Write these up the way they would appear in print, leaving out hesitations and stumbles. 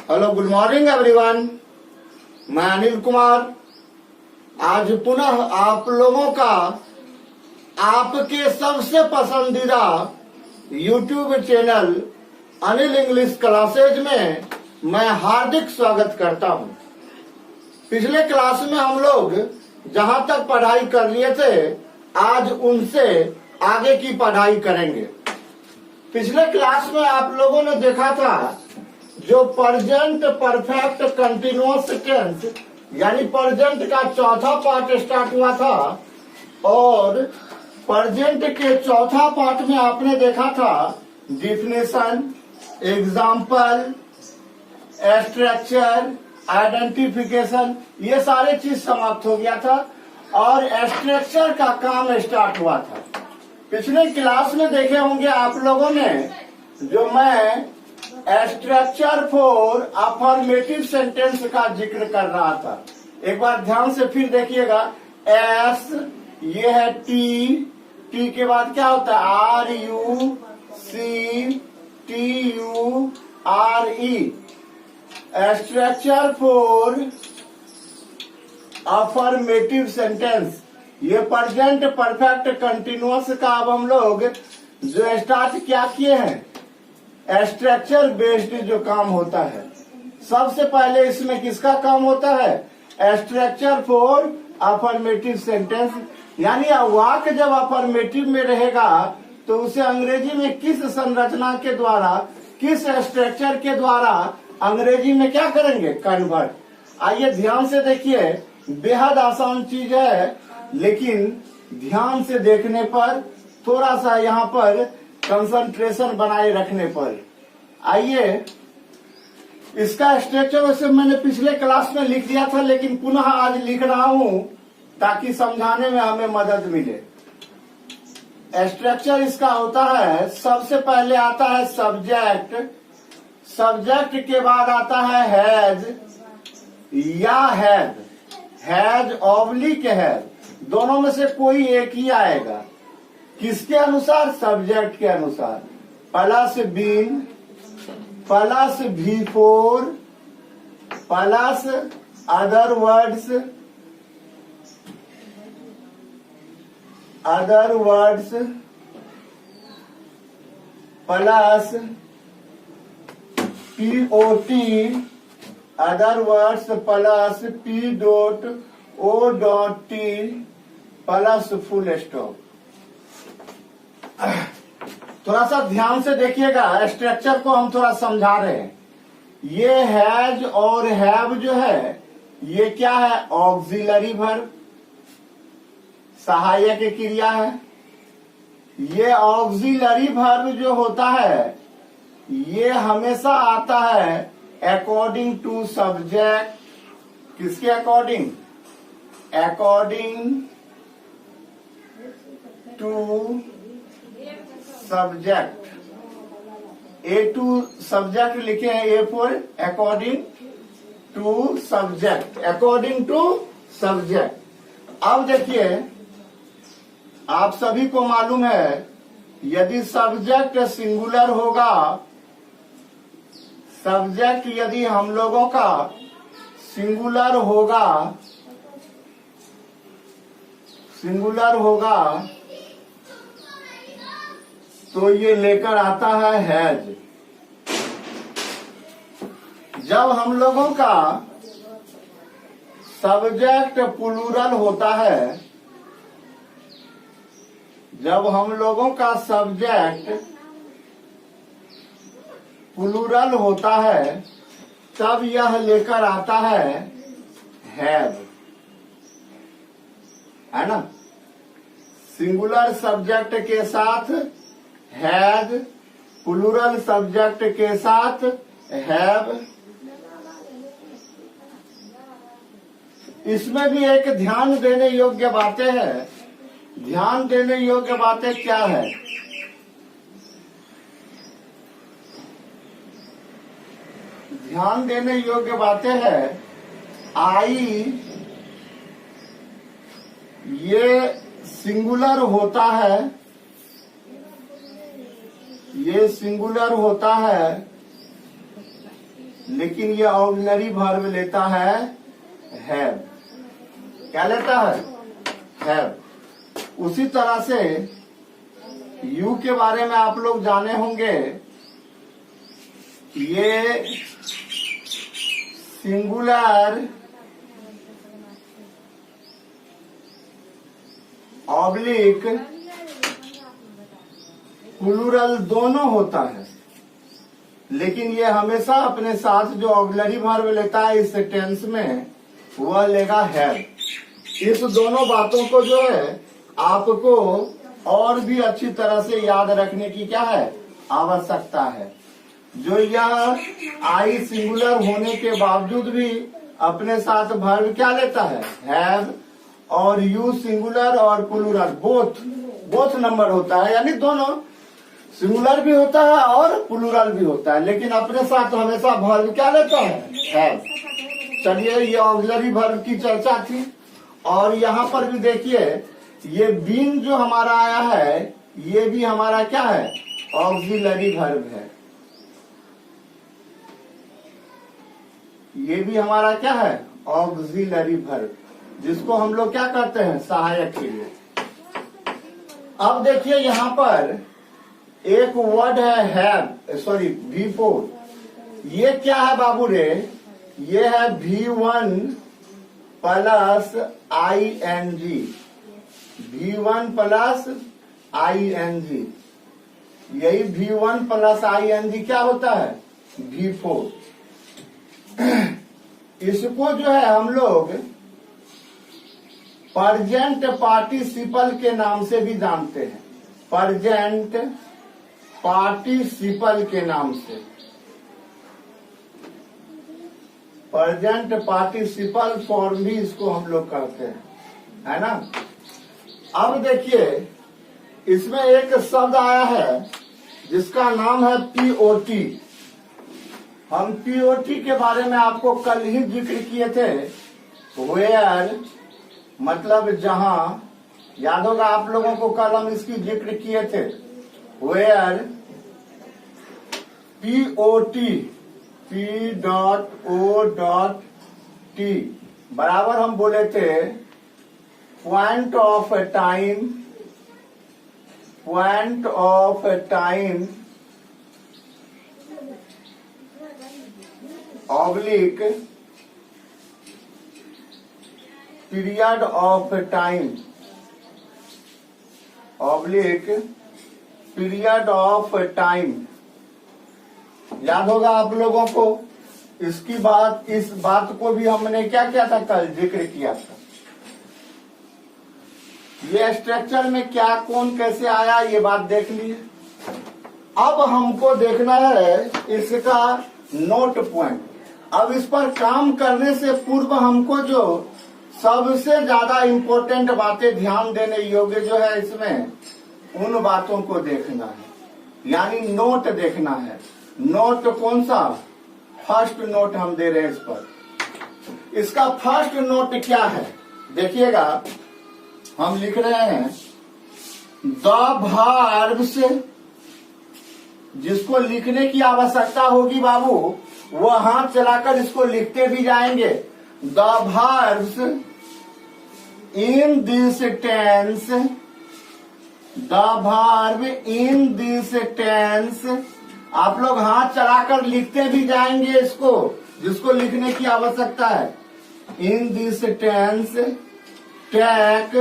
Hello, good morning everyone. मैं अनिल कुमार आज पुनः आप लोगों का आपके सबसे पसंदीदा YouTube channel Anil English classes में मैं हार्दिक स्वागत करता हूं। पिछले क्लास में हम लोग जहां तक पढ़ाई कर लिए थे, आज उनसे आगे की पढ़ाई करेंगे। पिछले क्लास में आप लोगों ने देखा था जो प्रेजेंट परफेक्ट कंटिन्यूअस टेंस यानी प्रेजेंट का चौथा पार्ट स्टार्ट हुआ था, और प्रेजेंट के चौथा पार्ट में आपने देखा था डिफिनेशन, एग्जाम्पल, स्ट्रक्चर, आइडेंटिफिकेशन, ये सारे चीज समाप्त हो गया था और स्ट्रक्चर का काम स्टार्ट हुआ था। पिछले क्लास में देखे होंगे आप लोगों ने जो मैं स्ट्रक्चर फॉर अफर्मेटिव सेंटेंस का जिक्र कर रहा था। एक बार ध्यान से फिर देखिएगा। एस, ये है टी, टी के बाद क्या होता है R U C T U R E. Structure for affirmative sentence, ये प्रेजेंट परफेक्ट कंटिन्यूअस का अब हम लोग जो स्टार्ट क्या किए हैं, स्ट्रक्चर बेस्ड जो काम होता है। सबसे पहले इसमें किसका काम होता है, स्ट्रक्चर फॉर अफर्मेटिव सेंटेंस, यानी वाक्य जब अफर्मेटिव में रहेगा तो उसे अंग्रेजी में किस संरचना के द्वारा, किस स्ट्रक्चर के द्वारा अंग्रेजी में क्या करेंगे, कन्वर्ट। आइए ध्यान से देखिए, बेहद आसान चीज है, लेकिन ध्यान से देखने पर, थोड़ा सा यहाँ पर कंसंट्रेशन बनाए रखने पर। आइए, इसका स्ट्रक्चर वैसे मैंने पिछले क्लास में लिख दिया था, लेकिन पुनः आज लिख रहा हूं ताकि समझाने में हमें मदद मिले। स्ट्रक्चर इसका होता है, सबसे पहले आता है सब्जेक्ट, सब्जेक्ट के बाद आता है हैज या हैज ऑब्लिक हैज, दोनों में से कोई एक ही आएगा। किसके अनुसार, सब्जेक्ट के अनुसार। Plus been, plus before, plus other words, plus POT, other words, plus P dot O dot T, plus full stop. थोड़ा सा ध्यान से देखिएगा, स्ट्रक्चर को हम थोड़ा समझा रहे हैं। ये हैज और हैव जो है, ये क्या है, ऑक्सिलरी वर्ब, सहायक क्रिया है। ये ऑक्सिलरी वर्ब जो होता है, ये हमेशा आता है अकॉर्डिंग टू सब्जेक्ट। किसके according, according to subject. A to subject लिखे हैं, A for according to subject, according to subject. अब देखिए, आप सभी को मालूम है यदि सब्जेक्ट सिंगुलर होगा, सब्जेक्ट यदि हम लोगों का सिंगुलर होगा तो ये लेकर आता है हैज। जब हम लोगों का सब्जेक्ट प्लूरल होता है, जब हम लोगों का सब्जेक्ट प्लूरल होता है, तब यह लेकर आता है हैव, है ना। सिंगुलर सब्जेक्ट के साथ हैज, प्लूरल सब्जेक्ट के साथ हैव। इसमें भी एक ध्यान देने योग्य बातें हैं। ध्यान देने योग्य बातें क्या है, ध्यान देने योग्य बातें हैं। आई ये सिंगुलर होता है ये सिंगुलर होता है, लेकिन ये ऑक्सिलरी वर्ब लेता है हैव। क्या लेता है? हैव। उसी तरह से यू के बारे में आप लोग जाने होंगे, ये सिंगुलर ऑब्लिक प्लूरल दोनों होता है, लेकिन ये हमेशा अपने साथ जो ऑक्सिलरी वर्ब लेता है इस टेंस में, वह लेगा हैव। इस दोनों बातों को जो है आपको और भी अच्छी तरह से याद रखने की क्या है? आवश्यकता है। जो यह आई सिंगुलर होने के बावजूद भी अपने साथ वर्ब क्या लेता है? हैव। और यू सिंगुलर और प्लूरल बोथ नंबर होता है, यानी दोनों सिंगुलर भी होता है और प्लूरल भी होता है, लेकिन अपने साथ हमेशा वर्ब क्या लेता है? हैव। चलिए, ये ऑक्सिलरी वर्ब की चर्चा थी। और यहाँ पर भी देखिए, ये बीन जो हमारा आया है, ये भी हमारा क्या है? ऑक्सिलरी वर्ब है। ये भी हमारा क्या है? ऑक्सिलरी वर्ब, जिसको हम लोग क्या करते हैं? सहायक क्रिया। अब देखिए, यहाँ पर एक वर्ड है हैव, सॉरी V4। ये क्या है बाबू रे? ये है V1 plus ING। V1 plus ING, यही V1 प्लस ING क्या होता है? V4। इसको जो है हम लोग प्रेजेंट पार्टिसिपल के नाम से भी जानते हैं। प्रेजेंट पार्टिसिपल के नाम से, प्रेजेंट पार्टिसिपल फॉर्म भी इसको हम लोग करते हैं, है ना। अब देखिए, इसमें एक शब्द आया है जिसका नाम है POT। हम POT के बारे में आपको कल ही जिक्र किए थे। वेयर मतलब जहां, याद होगा आप लोगों को, कल हम इसकी जिक्र किए थे। वेयर POT P.O.T बराबर हम बोले थे point of time, point of time oblique period of time, oblique period of time. याद होगा आप लोगों को, इसकी बात, इस बात को भी हमने क्या किया था? कल जिक्र किया था। ये स्ट्रक्चर में क्या, कौन, कैसे आया, ये बात देख ली। अब हमको देखना है इसका नोट पॉइंट। अब इस पर काम करने से पूर्व हमको जो सबसे ज्यादा इम्पोर्टेंट बातें ध्यान देने योग्य जो है इसमें, उन बातों को देखना है, यानी नोट देखना है। नोट कौन सा? फर्स्ट नोट हम दे रहे हैं इस पर। इसका फर्स्ट नोट क्या है? देखिएगा, हम लिख रहे हैं द वर्ब्स। जिसको लिखने की आवश्यकता होगी बाबू, वो हाथ चलाकर इसको लिखते भी जाएंगे। The verbs in this tense, the verb in this tense. आप लोग हाथ चलाकर लिखते भी जाएंगे इसको, जिसको लिखने की आवश्यकता है। In this tense take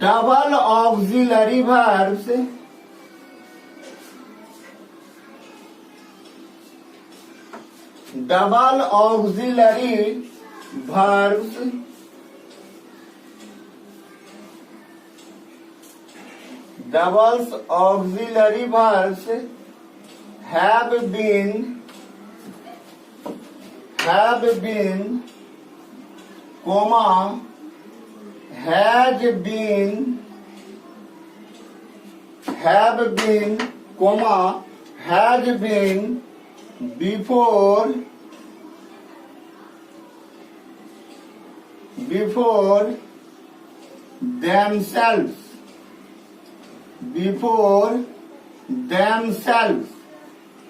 double auxiliary verbs, double auxiliary verbs doubles auxiliary verbs have been comma has been comma has been before themselves, before themselves।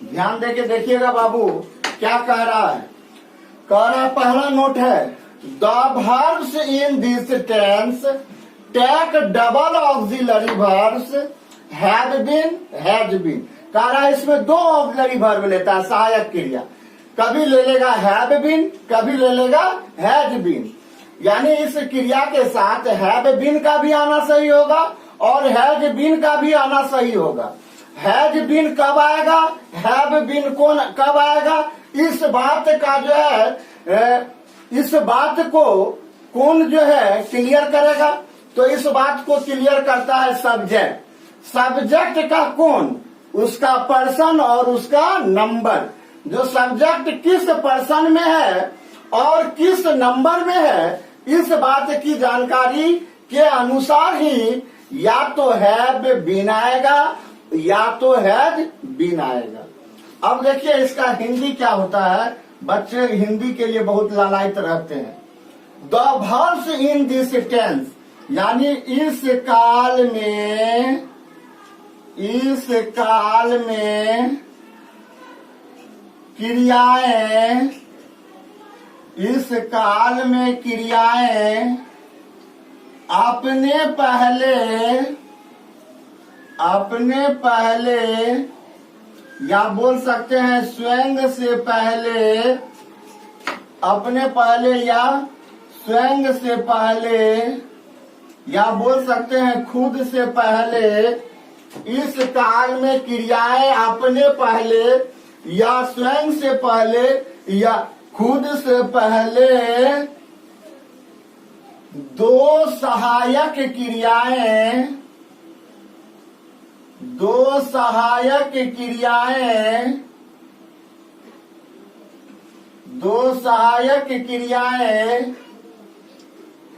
ध्यान देके देखिएगा बाबू क्या कह रहा है। कह रहा है पहला नोट है the verbs in this tense take double auxiliary verbs have been, has been। कह रहा है इसमें दो ऑक्सिलरी वर्ब लेता है सहायक क्रिया, कभी ले लेगा हैव बीन, कभी ले लेगा हैज बीन। यानी इस क्रिया के साथ हैव बीन का भी आना सही होगा और हैज बीन का भी आना सही होगा। हैज बीन कब आएगा, हैव बीन कौन कब आएगा, इस बात का जो है इस बात को कौन जो है क्लियर करेगा। तो इस बात को क्लियर करता है सब्जेक्ट। सब्जेक्ट का कौन, उसका पर्सन और उसका नंबर। जो सब्जेक्ट किस पर्सन में है और किस नंबर में है, इस बात की जानकारी के अनुसार ही या तो हैव बीन आएगा या तो हैज बीन आएगा। अब देखिए इसका हिंदी क्या होता है। बच्चे हिंदी के लिए बहुत लालायित रहते हैं। The verbs in this tense, यानी इस काल में क्रियाएं, इस काल में क्रियाएं अपने पहले या बोल सकते हैं स्वयं से पहले, अपने पहले या स्वयं से पहले या बोल सकते हैं खुद से पहले। इस काल में क्रियाएं अपने पहले या स्वयं से पहले या खुद से पहले दो सहायक क्रियाएं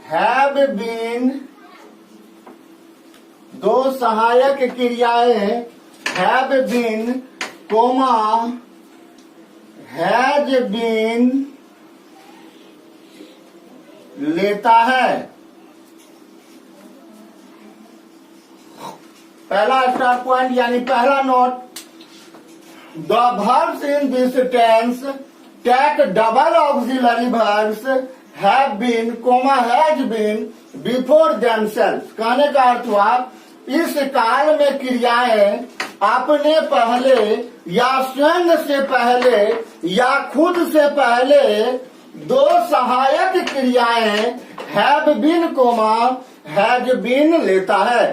हैव बीन, दो सहायक क्रियाएं have been comma has been लेता है। पहला स्टार पॉइंट यानी पहला note, the verbs in this tense take double auxiliary verbs have been, has been before themselves। कहने का अर्थ हुआ इस काल में क्रियाएं अपने पहले या स्वयं से पहले या खुद से पहले दो सहायक क्रियाएं हैव बीन हैज बीन लेता है।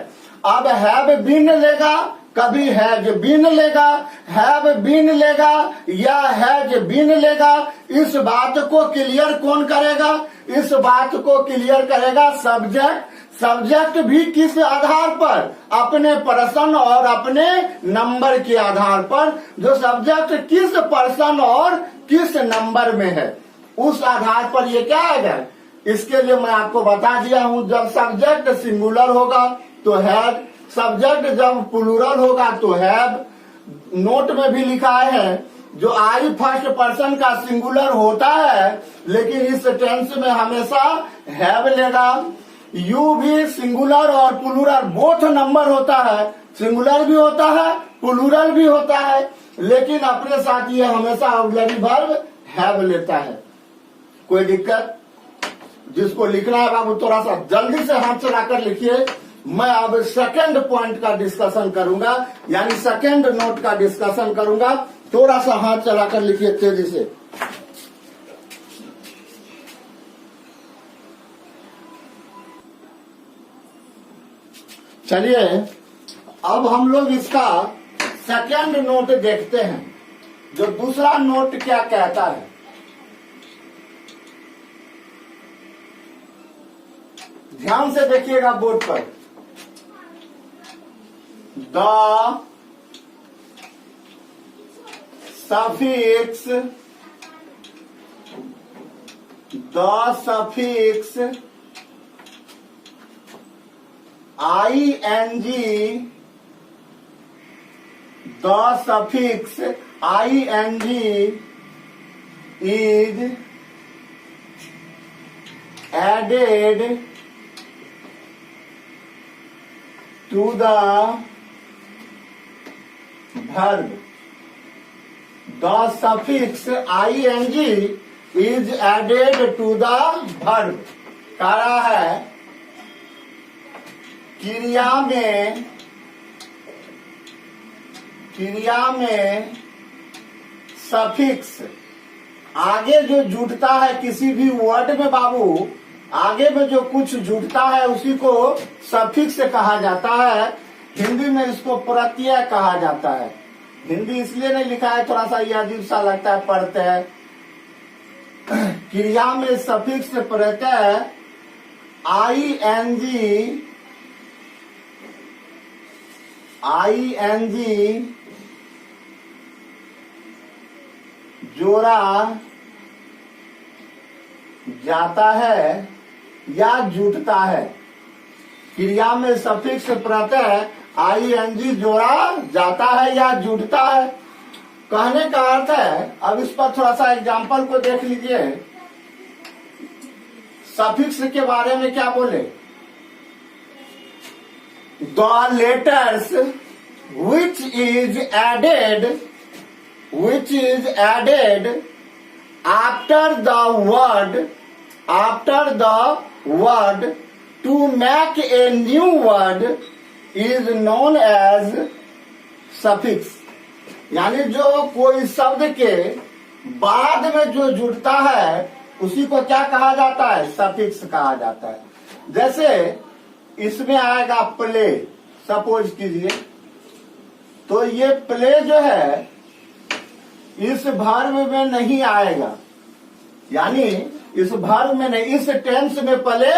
अब हैव बीन लेगा, कभी हैज बीन लेगा, हैव बीन लेगा या हैज बीन लेगा। इस बात को क्लियर कौन करेगा, इस बात को क्लियर करेगा सब्जेक्ट। सब्जेक्ट भी किस आधार पर, अपने पर्सन और अपने नंबर के आधार पर। जो सब्जेक्ट किस पर्सन और किस नंबर में है उस आधार पर ये क्या आएगा। इसके लिए मैं आपको बता दिया हूं, जब सब्जेक्ट सिंगुलर होगा तो हैव, सब्जेक्ट जब प्लूरल होगा तो हैव। नोट में भी लिखा है जो आई फर्स्ट पर्सन का सिंगुलर होता है लेकिन इस टेंस में हमेशा हैव लेगा। यू भी सिंगुलर और प्लूरल बोथ नंबर होता है, सिंगुलर भी होता है प्लूरल भी होता है, लेकिन अपने साथ ये हमेशा ऑक्सिलरी वर्ब हैव लेता है। कोई दिक्कत? जिसको लिखना है बाबू थोड़ा सा जल्दी से हाथ चलाकर लिखिए। मैं अब सेकंड पॉइंट का डिस्कशन करूंगा, यानी सेकंड नोट का डिस्कशन करूंगा। थोड़ा सा हाथ चलाकर लिखिए तेजी से। चलिए अब हम लोग इसका सेकंड नोट देखते हैं, जो दूसरा नोट क्या कहता है। ध्यान से देखिएगा बोर्ड पर। The suffix ing, the suffix ing is added to the verb. The suffix ing is added to the verb. कह रहा है क्रिया में सफिक्स आगे जो जुड़ता है किसी भी वर्ड में बाबू, आगे में जो कुछ जुड़ता है उसी को सफिक्स कहा जाता है। हिंदी में इसको प्रत्यय कहा जाता है। हिंदी इसलिए नहीं लिखा है, थोड़ा सा ये अजीब सा लगता है पढ़ते हैं। क्रिया में सफिक्स प्रत्यय ing जोड़ा जाता है या जुटता है। क्रिया में सफिक्स प्रत्यय ing जोड़ा जाता है या जुटता है। कहने का अर्थ है, अब इस पर थोड़ा सा एग्जाम्पल को देख लीजिए। सफिक्स के बारे में क्या बोले? The letters which is added after the word to make a new word is known as suffix. यानी जो कोई शब्द के बाद में जो जुड़ता है उसी को क्या कहा जाता है? सफिक्स कहा जाता है। जैसे इसमें आएगा प्ले, सपोज कीजिए, तो ये प्ले जो है इस वर्ब में नहीं आएगा, यानी इस वर्ब में नहीं, इस टेंस में प्ले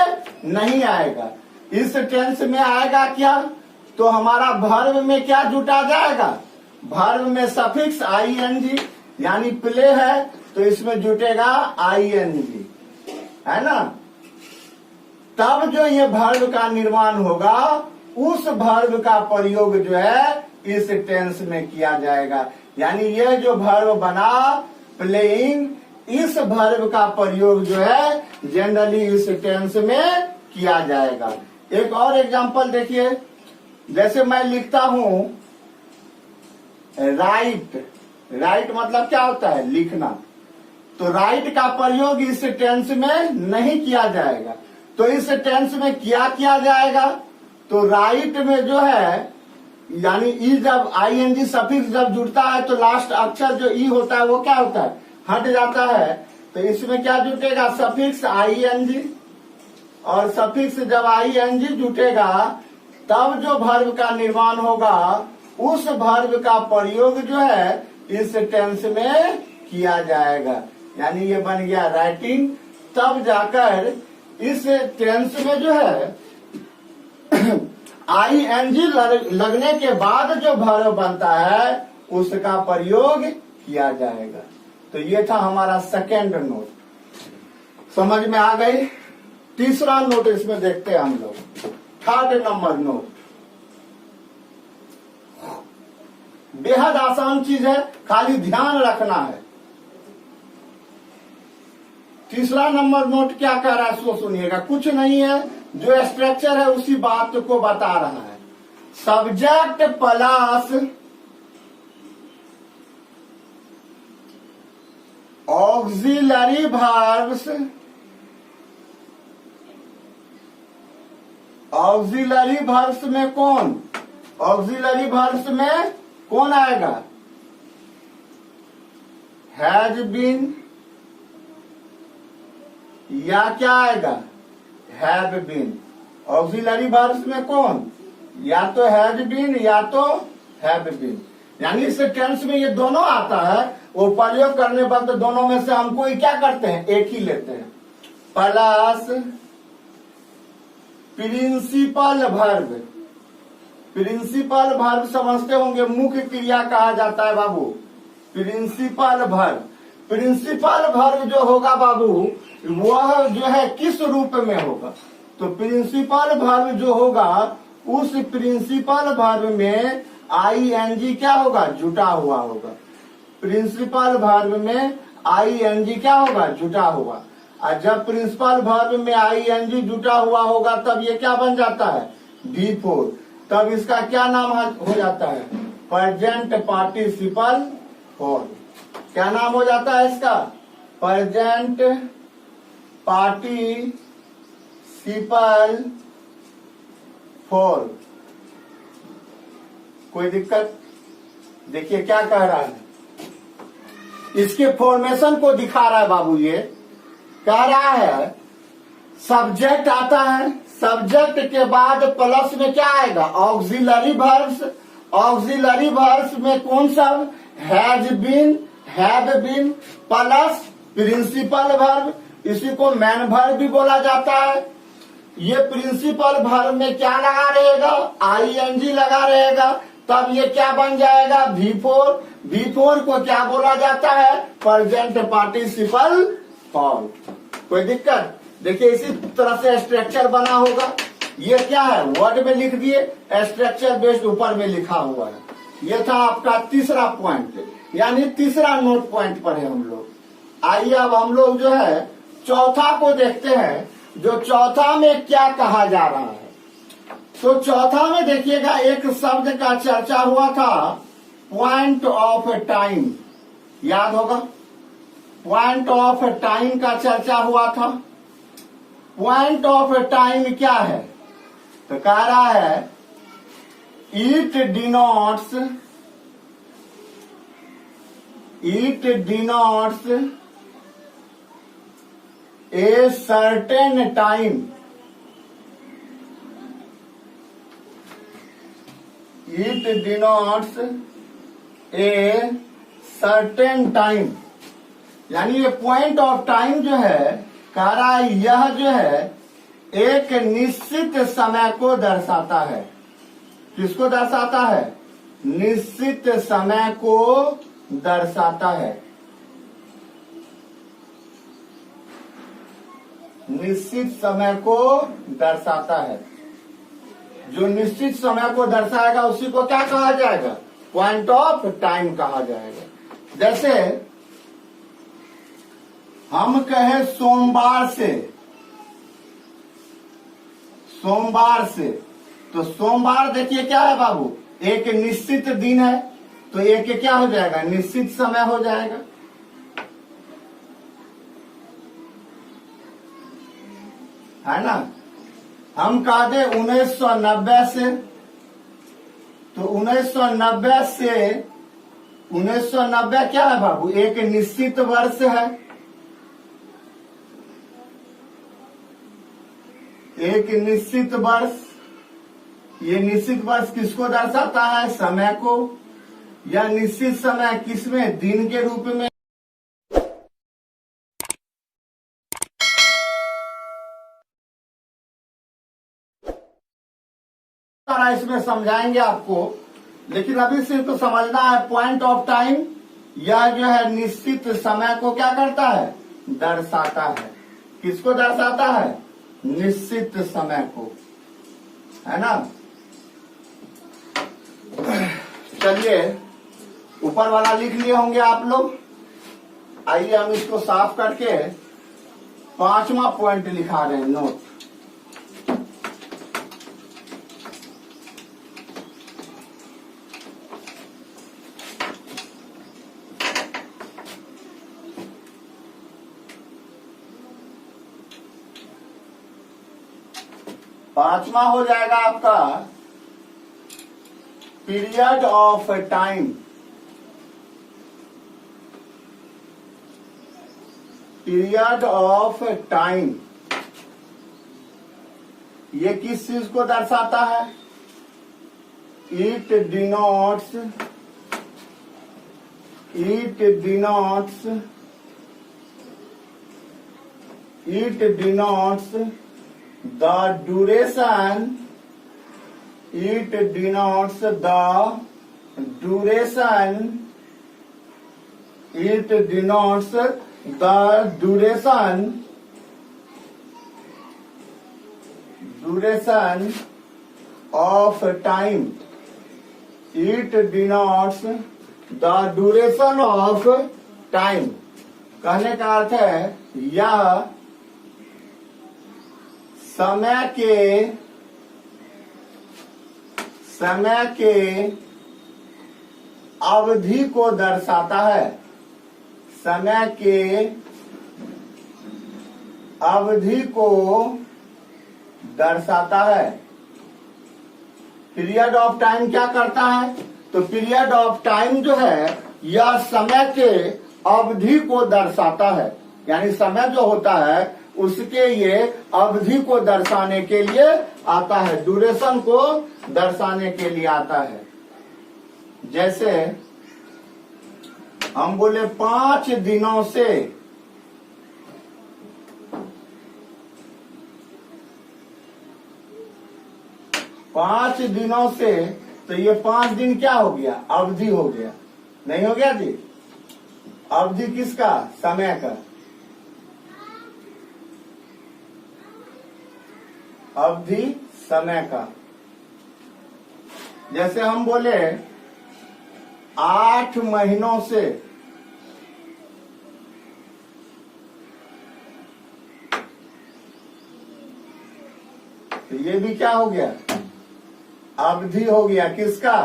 नहीं आएगा। इस टेंस में आएगा क्या? तो हमारा वर्ब में क्या जुटा जाएगा? वर्ब में सफिक्स ing, यानी प्ले है तो इसमें जुटेगा ing, है ना। तब जो ये वर्ब का निर्माण होगा उस वर्ब का प्रयोग जो है इस टेंस में किया जाएगा। यानी ये जो वर्ब बना प्लेइंग, इस वर्ब का प्रयोग जो है जनरली इस टेंस में किया जाएगा। एक और एग्जांपल देखिए, जैसे मैं लिखता हूं राइट मतलब क्या होता है? लिखना। तो राइट का प्रयोग इस टेंस में नहीं किया जाएगा, तो इस टेंस में किया जाएगा। तो राइट में जो है, यानी ई जब ing सफिक्स जब जुड़ता है तो लास्ट अक्षर जो ई होता है वो क्या होता है? हट जाता है। तो इसमें क्या जुटेगा? सफिक्स ing, और सफिक्स जब ing जुटेगा तब जो वर्ब का निर्माण होगा उस वर्ब का प्रयोग जो है इस टेंस में किया जाएगा। यानी ये बन गया राइटिंग। तब जाकर इस टेंस में जो है ing लगने के बाद जो वर्ब बनता है उसका प्रयोग किया जाएगा। तो ये था हमारा सेकेंड नोट, समझ में आ गई। तीसरा नोट इसमें देखते हैं हम लोग, थर्ड नंबर नोट। बेहद आसान चीज है, खाली ध्यान रखना है। तीसरा नंबर नोट क्या कह रहा है सो सुनिएगा। कुछ नहीं है, जो स्ट्रक्चर है उसी बात को बता रहा है। Subject plus auxiliary verbs, auxiliary verbs में कौन? ऑक्सिलरी वर्ब्स में कौन आएगा? हैज बीन, या क्या आएगा? Have been. ऑक्सिलरी वर्ब्स में कौन? या तो हैज बीन या तो हैव बीन। यानी इस टेंस में ये दोनों आता है, वो प्रयोग करने पर तो दोनों में से हमको क्या करते हैं? एक ही लेते हैं। Plus principal verb, principal verb समझते होंगे, मुख्य क्रिया कहा जाता है बाबू। प्रिंसिपल वर्ब, प्रिंसिपल वर्ब जो होगा बाबू वह जो है किस रूप में होगा? तो प्रिंसिपल वर्ब जो होगा उस प्रिंसिपल वर्ब में ing क्या होगा? जुटा हुआ होगा। प्रिंसिपल वर्ब में ing क्या होगा? जुटा हुआ। और जब प्रिंसिपल वर्ब में ing जुटा हुआ होगा तब ये क्या बन जाता है? V4। तब इसका क्या नाम हो जाता है? Present participle form. क्या नाम हो जाता है इसका? Present participle form. कोई दिक्कत? देखिए क्या कह रहा है, इसके फॉर्मेशन को दिखा रहा है बाबू। ये कह रहा है सब्जेक्ट आता है, सब्जेक्ट के बाद प्लस में क्या आएगा? Auxiliary verbs. ऑक्सिलरी वर्ब्स में कौन सा? Has been, have been plus principal verb. इसी को मैन वर्ब भी बोला जाता है। ये प्रिंसिपल वर्ब में क्या लगा रहेगा? आईएनजी लगा रहेगा। तब ये क्या बन जाएगा? V4। V4 को क्या बोला जाता है? Present participle form. कोई दिक्कत? देखिए इसी तरह से स्ट्रक्चर बना होगा। ये क्या है? वर्ड में लिख दिए, स्ट्रक्चर बेस्ड ऊपर में लिखा हुआ है। ये था आपका तीसरा पॉइंट, यानी तीसरा नोट पॉइंट पर है हम लोग। आइए अब हम लोग जो है चौथा को देखते हैं, जो चौथा में क्या कहा जा रहा है। तो चौथा में देखिएगा एक शब्द का चर्चा हुआ था, पॉइंट ऑफ टाइम। याद होगा, पॉइंट ऑफ टाइम का चर्चा हुआ था। पॉइंट ऑफ टाइम क्या है? तो कह रहा है it denotes a certain time. It denotes a certain time, यानी ये पॉइंट ऑफ टाइम जो है कह रहा है यह जो है एक निश्चित समय को दर्शाता है। किसको दर्शाता है? निश्चित समय को दर्शाता है। निश्चित समय को दर्शाता है। जो निश्चित समय को दर्शाएगा उसी को क्या कहा जाएगा? पॉइंट ऑफ टाइम कहा जाएगा। जैसे हम कहे सोमवार से, तो सोमवार देखिए क्या है बाबू? एक निश्चित दिन है, तो एक क्या हो जाएगा? निश्चित समय हो जाएगा। है ना? हम कह दे 1990 से, तो 1990 क्या है बाबू? एक निश्चित वर्ष है। एक निश्चित वर्ष। ये निश्चित वर्ष किसको दर्शाता है? समय को। या निश्चित समय किसमें? दिन के रूप में। इसमें समझाएंगे आपको, लेकिन अभी सिर्फ तो समझना है पॉइंट ऑफ टाइम यह जो है निश्चित समय को क्या करता है? दर्शाता है। किसको दर्शाता है? निश्चित समय को। है ना? चलिए ऊपर वाला लिख लिए होंगे आप लोग। आइए हम इसको साफ करके पांचवा पॉइंट लिखा रहे हैं, नोट। पांचवा हो जाएगा आपका period of time. Period of time ये किस चीज को दर्शाता है? It denotes the duration. It denotes the duration. It denotes the duration of time. It denotes the duration of time. कहने का अर्थ है यह समय के अवधि को दर्शाता है, समय के अवधि को दर्शाता है। पीरियड ऑफ टाइम क्या करता है? तो पीरियड ऑफ टाइम जो है यह समय के अवधि को दर्शाता है, यानी समय जो होता है उसके ये अवधि को दर्शाने के लिए आता है, ड्यूरेशन को दर्शाने के लिए आता है। जैसे हम बोले 5 दिनों से, पांच दिनों से, तो ये 5 दिन क्या हो गया? अवधि हो गया, नहीं हो गया जी? अवधि किसका? समय का। अवधि समय का। जैसे हम बोले 8 महीनों से, तो ये भी क्या हो गया? अवधि हो गया, किसका?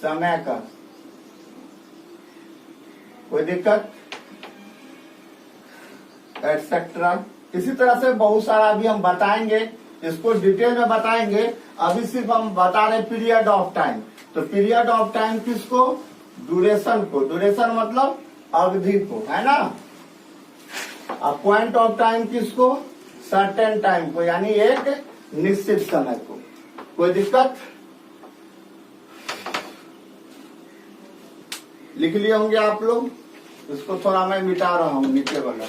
समय का। कोई दिक्कत? एटसेट्रा। इसी तरह से बहुत सारा अभी हम बताएंगे, इसको डिटेल में बताएंगे। अभी सिर्फ हम बता रहे पीरियड ऑफ टाइम। तो पीरियड ऑफ टाइम किसको? ड्यूरेशन को। ड्यूरेशन मतलब अवधि को, है ना। अब पॉइंट ऑफ टाइम किसको? सर्टेन टाइम को, यानी एक निश्चित समय को। कोई दिक्कत? लिख लिए होंगे आप लोग। इसको थोड़ा मैं मिटा रहा हूं, नीचे वाला।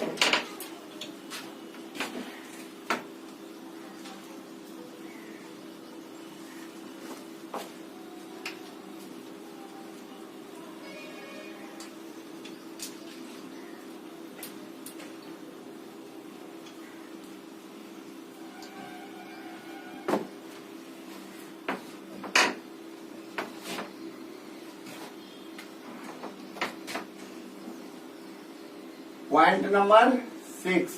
Point number 6,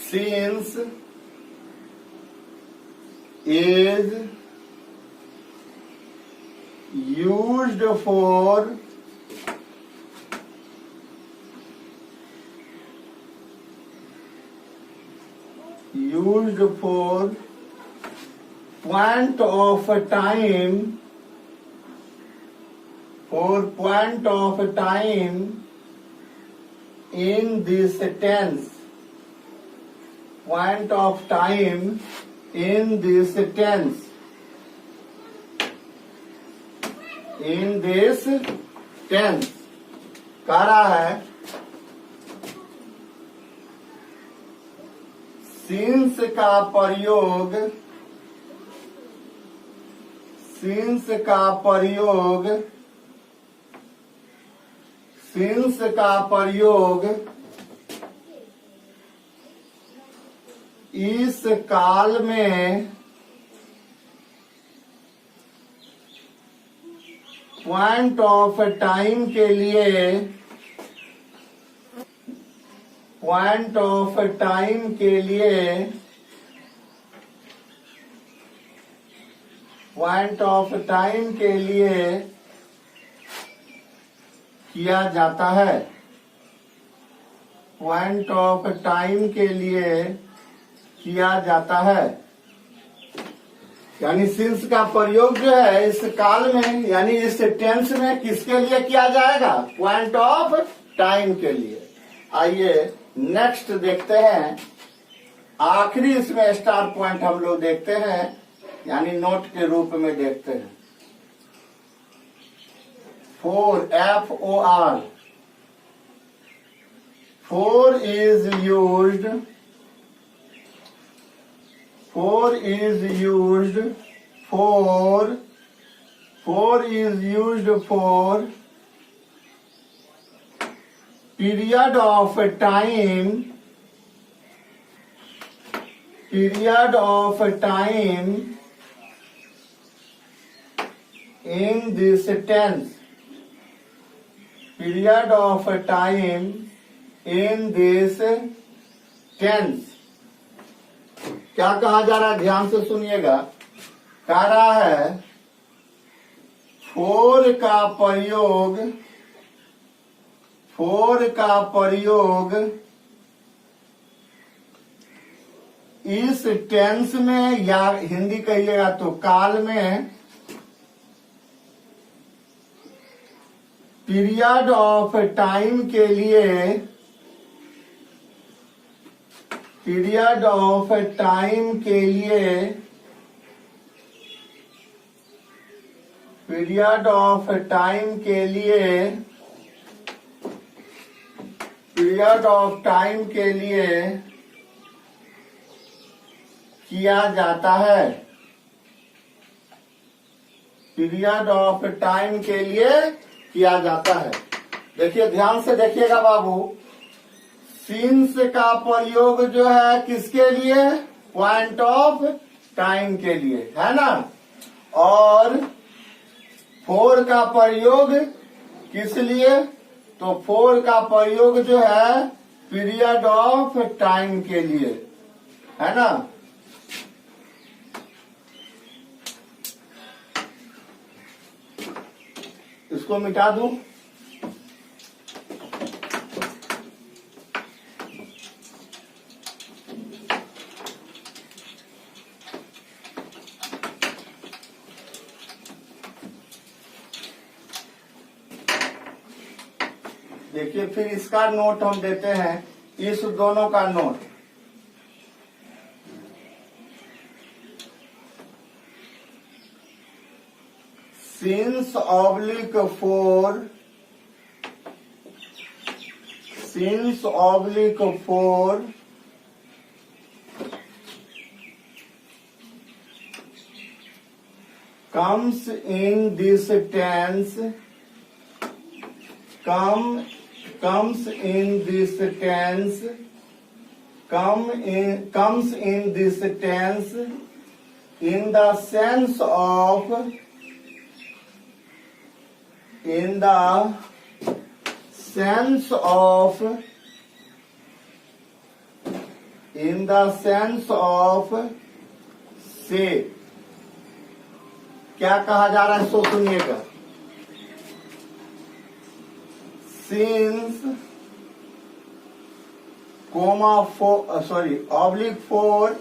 since is used for point of time, for point of time in this tense, point of time in this tense, in this tense कह रहा है since का प्रयोग, since का प्रयोग, since का प्रयोग इस काल में पॉइंट ऑफ टाइम के लिए, पॉइंट ऑफ टाइम के लिए, पॉइंट ऑफ टाइम के लिए किया जाता है, पॉइंट ऑफ टाइम के लिए किया जाता है। यानी सिंस का प्रयोग जो है इस काल में, यानी इस टेंस में किसके लिए किया जाएगा? पॉइंट ऑफ टाइम के लिए। आइए नेक्स्ट देखते हैं। आखिरी इसमें स्टार पॉइंट हम लोग देखते हैं, यानी नोट के रूप में देखते हैं। 4 FOR, 4 is used, 4 is used for, 4 is used for period of time, period of time in this tense, period of time in this tense. क्या कहा जा रहा है, ध्यान से सुनिएगा। कह रहा है फोर का प्रयोग इस टेंस में, या हिंदी कहिएगा तो काल में, पीरियड ऑफ टाइम के लिए, पीरियड ऑफ टाइम के लिए, पीरियड ऑफ टाइम के लिए, पीरियड ऑफ टाइम के लिए किया जाता है। पीरियड ऑफ टाइम के लिए किया जाता है। देखिए ध्यान से देखिएगा बाबू, सिंस का प्रयोग जो है किसके लिए, पॉइंट ऑफ टाइम के लिए, है ना। और फोर का प्रयोग किस लिए, तो फोर का प्रयोग जो है पीरियड ऑफ टाइम के लिए, है ना। इसको मिटा दूं। देखिए फिर इसका नोट हम देते हैं, इस दोनों का note. Since oblique four, since oblique four comes in this tense, comes in this tense, comes in this tense in the sense of, in the sense of, in the sense of से। क्या कहा जा रहा है सो सुनिएगा। Since comma four, sorry oblique four,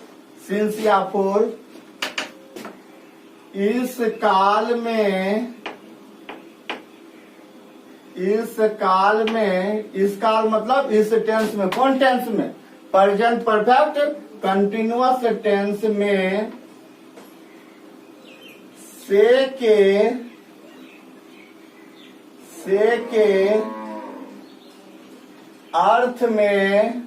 since या four, इस काल में, इस काल में, इस काल मतलब इस टेंस में, कौन टेंस में, प्रेजेंट परफेक्ट कंटिन्यूअस टेंस में से के अर्थ में,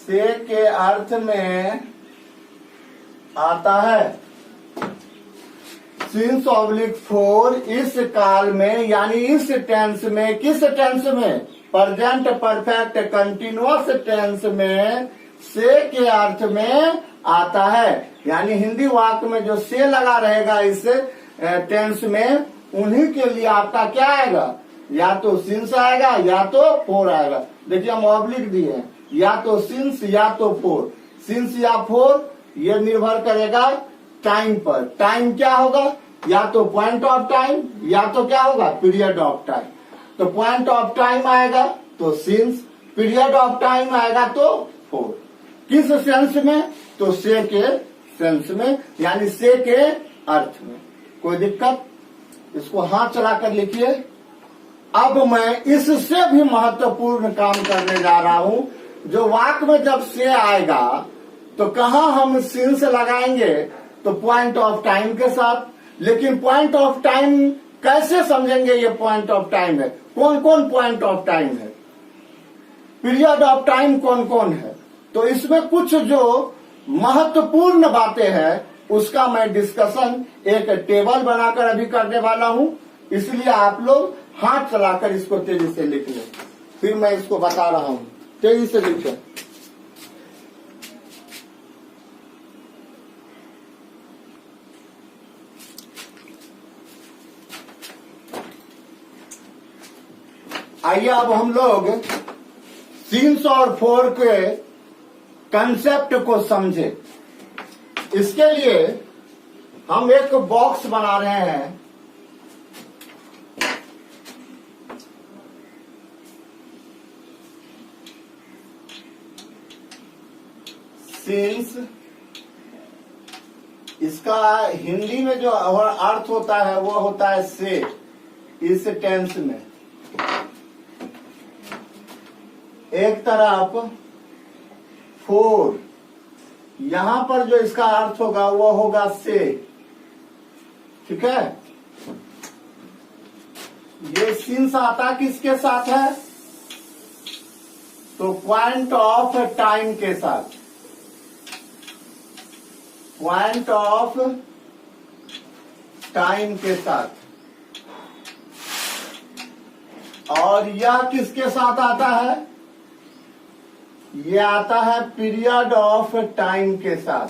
से के अर्थ में आता है। सिंस ऑब्लिक फोर इस काल में, यानी इस टेंस में, किस टेंस में, प्रेजेंट परफेक्ट कंटिन्यूअस टेंस में से के अर्थ में आता है। यानी हिंदी वाक्य में जो से लगा रहेगा इस टेंस में, उन्हीं के लिए आपका क्या आएगा, या तो सिंस आएगा या तो फोर आएगा। देखिए हम ऑब्लिक दिए हैं, या तो सिंस या तो फोर। सिंस या फोर ये निर्भर करेगा टाइम पर। टाइम क्या होगा, या तो पॉइंट ऑफ टाइम या तो क्या होगा, पीरियड ऑफ टाइम। तो पॉइंट ऑफ टाइम आएगा तो सिंस, पीरियड ऑफ टाइम आएगा तो फोर। किस सेंस में, तो से के सेंस में, यानी से के अर्थ में। कोई दिक्कत, इसको हाथ चलाकर लिखिए। अब मैं इससे भी महत्वपूर्ण काम करने जा रहा हूं। जो वाक्य में जब से आएगा तो कहां हम सिंस लगाएंगे, तो पॉइंट ऑफ टाइम के साथ। लेकिन पॉइंट ऑफ टाइम कैसे समझेंगे, ये पॉइंट ऑफ टाइम है, कौन कौन पॉइंट ऑफ टाइम है, पीरियड ऑफ टाइम कौन कौन है। तो इसमें कुछ जो महत्वपूर्ण बातें हैं उसका मैं डिस्कशन एक टेबल बनाकर अभी करने वाला हूं। इसलिए आप लोग हाथ चलाकर इसको तेजी से लिख लें, फिर मैं इसको बता रहा हूं, तेजी से लिखें। आइए अब हम लोग सिंस और फोर के कंसेप्ट को समझे। इसके लिए हम एक बॉक्स बना रहे हैं। सिंस, इसका हिंदी में जो अर्थ होता है वो होता है से, इस टेंस में। एक तरफ फोर, यहां पर जो इसका अर्थ होगा वो होगा से। ठीक है, ये सिंस आता किसके साथ है? तो पॉइंट ऑफ टाइम के साथ, पॉइंट ऑफ टाइम के साथ। और यह किसके साथ आता है? ये आता है पीरियड ऑफ टाइम के साथ,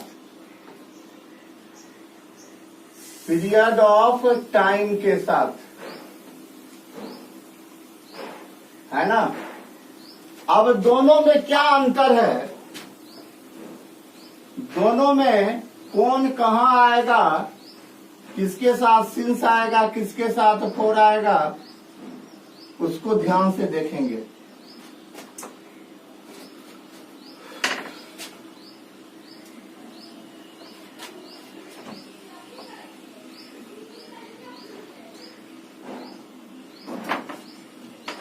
पीरियड ऑफ टाइम के साथ, है ना। अब दोनों में क्या अंतर है? दोनों में कौन कहां आएगा, किसके साथ सिंस आएगा, किसके साथ फोर आएगा, उसको ध्यान से देखेंगे।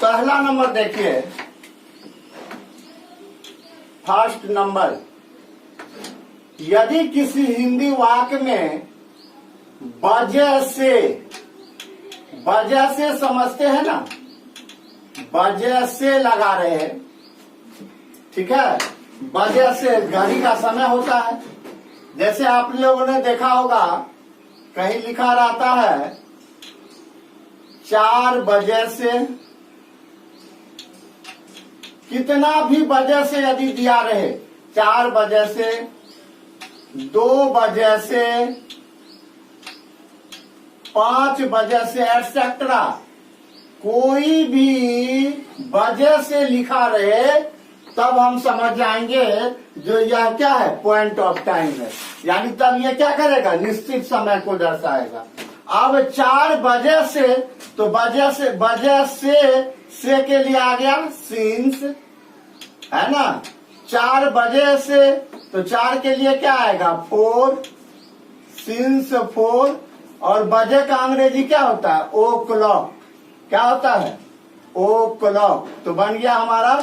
पहला नंबर देखिए, फर्स्ट नंबर, यदि किसी हिंदी वाक्य में वजह से समझते हैं ना, वजह से लगा रहे हैं। ठीक है, वजह से घड़ी का समय होता है। जैसे आप लोगों ने देखा होगा कहीं लिखा रहता है 4 बजे से, कितना भी वजह से यदि दिया रहे, 4 बजे से, 2 बजे से, 5 बजे से, एटसेट्रा, कोई भी वजह से लिखा रहे, तब हम समझ जाएंगे जो यह क्या है, पॉइंट ऑफ टाइम है। यानी तब यह क्या करेगा, निश्चित समय को दर्शाएगा। अब 4 बजे से, तो वजह से के लिए आ गया सिंस, है ना। 4 बजे से, तो 4 के लिए क्या आएगा, 4, सिंस 4। और बजे का अंग्रेजी क्या होता है, ओ क्लॉक। क्या होता है, ओ क्लॉक। तो बन गया हमारा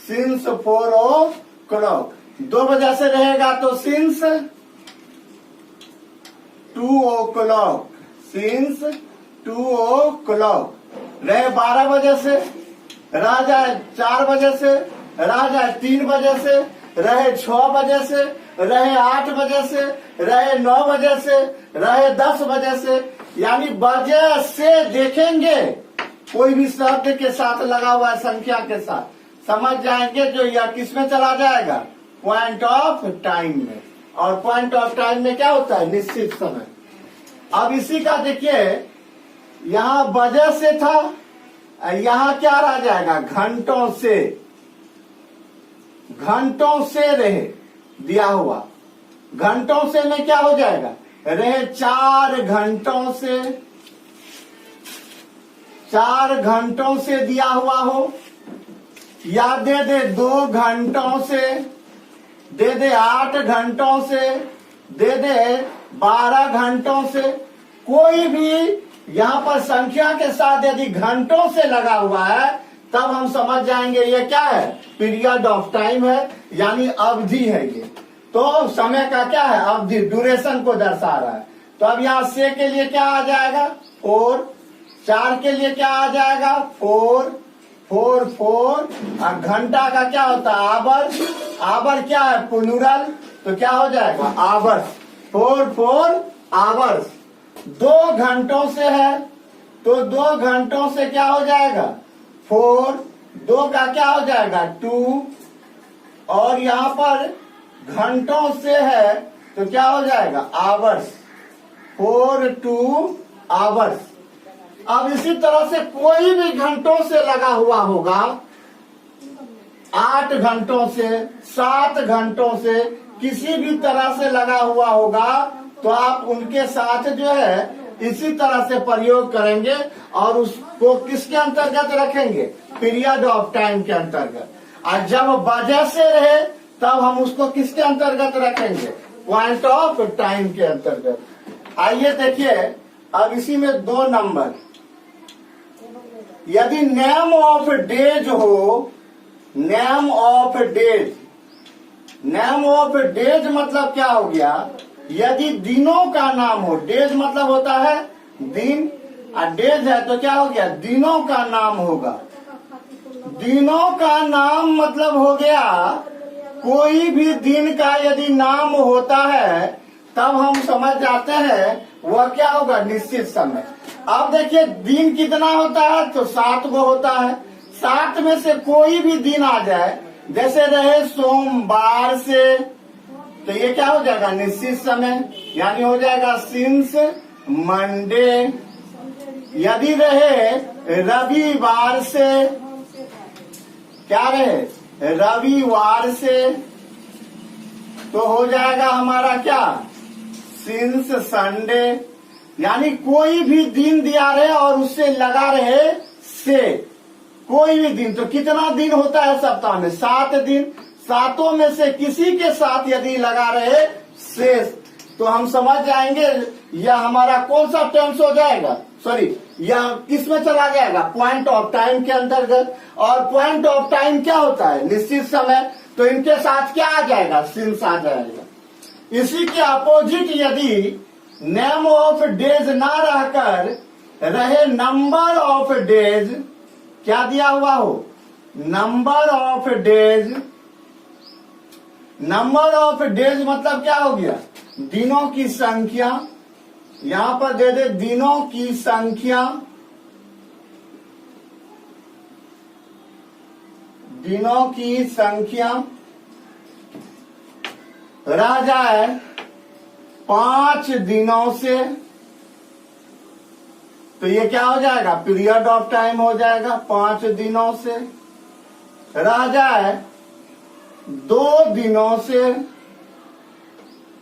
सिंस 4 ओ क्लॉक। 2 बजे से रहेगा तो सिंस 2 ओ क्लॉक, सिंस 2 ओ क्लॉक। रहे 12 बजे से, रह जाए 4 बजे से, रह जाए 3 बजे से, रहे 6 बजे से, रहे 8 बजे से, रहे 9 बजे से, रहे 10 बजे से। यानी वजह से देखेंगे, कोई भी शब्द के साथ लगा हुआ है, संख्या के साथ, समझ जाएंगे जो यह किस में चला जाएगा, पॉइंट ऑफ टाइम में। और पॉइंट ऑफ टाइम में क्या होता है, निश्चित समय। अब इसी का देखिए, यहाँ वजह से था, यहाँ क्या रह जाएगा, घंटों से, घंटों से रहे दिया हुआ, घंटों से में क्या हो जाएगा, रहे 4 घंटों से, 4 घंटों से दिया हुआ हो, या दे दे 2 घंटों से, दे दे 8 घंटों से, दे दे 12 घंटों से। कोई भी यहाँ पर संख्या के साथ यदि घंटों से लगा हुआ है, तब हम समझ जाएंगे ये क्या है, पीरियड ऑफ टाइम है, यानी अवधि है ये। तो समय का क्या है, अवधि, ड्यूरेशन को दर्शा रहा है। तो अब यहाँ से के लिए क्या आ जाएगा, 4, 4 के लिए क्या आ जाएगा, 4, 4, 4। और घंटा का क्या होता है, आवर, आवर क्या है, प्लूरल, तो क्या हो जाएगा, आवर्स, 4, 4 आवर्स। 2 घंटों से है, तो 2 घंटों से क्या हो जाएगा, 4, 2 का क्या हो जाएगा, 2। और यहाँ पर घंटों से है, तो क्या हो जाएगा, आवर्स, 4, 2 आवर्स। अब इसी तरह से कोई भी घंटों से लगा हुआ होगा, 8 घंटों से 7 घंटों से किसी भी तरह से लगा हुआ होगा तो आप उनके साथ जो है इसी तरह से प्रयोग करेंगे और उसको किसके अंतर्गत रखेंगे, पीरियड ऑफ टाइम के अंतर्गत। और जब वजह से रहे तब हम उसको किसके अंतर्गत रखेंगे, पॉइंट ऑफ टाइम के अंतर्गत। आइए देखिए अब इसी में 2 नंबर, यदि नेम ऑफ डेज हो, name of days, name of days मतलब क्या हो गया, यदि दिनों का नाम हो, डेज मतलब होता है दिन और डेज है तो क्या हो गया, दिनों का नाम होगा। दिनों का नाम मतलब हो गया कोई भी दिन का यदि नाम होता है तब हम समझ जाते हैं वह क्या होगा, निश्चित समय। अब देखिए दिन कितना होता है तो 7 गो होता है, 7 में से कोई भी दिन आ जाए, जैसे रहे सोमवार से, तो ये क्या हो जाएगा, निश्चित समय, यानी हो जाएगा सिंस मंडे। यदि रहे रविवार से, क्या रहे, रविवार से, तो हो जाएगा हमारा क्या, सिंस संडे। यानी कोई भी दिन दिया रहे और उससे लगा रहे से, कोई भी दिन। तो कितना दिन होता है सप्ताह में, 7 दिन, 7 में से किसी के साथ यदि लगा रहे से, तो हम समझ जाएंगे यह हमारा कौन सा टेंस हो जाएगा, सॉरी यह किस में चला जाएगा, पॉइंट ऑफ टाइम के अंतर्गत। और पॉइंट ऑफ टाइम क्या होता है, निश्चित समय, तो इनके साथ क्या आ जाएगा, सिंस आ जाएगा। इसी के अपोजिट यदि नेम ऑफ डेज ना रहकर रहे नंबर ऑफ डेज, क्या दिया हुआ हो, number of days, number of days मतलब क्या हो गया, दिनों की संख्या। यहां पर दे दे दिनों की संख्या, दिनों की संख्या रह जाए 5 दिनों से, तो ये क्या हो जाएगा, पीरियड ऑफ टाइम हो जाएगा। 5 दिनों से रह जाए 2 दिनों से,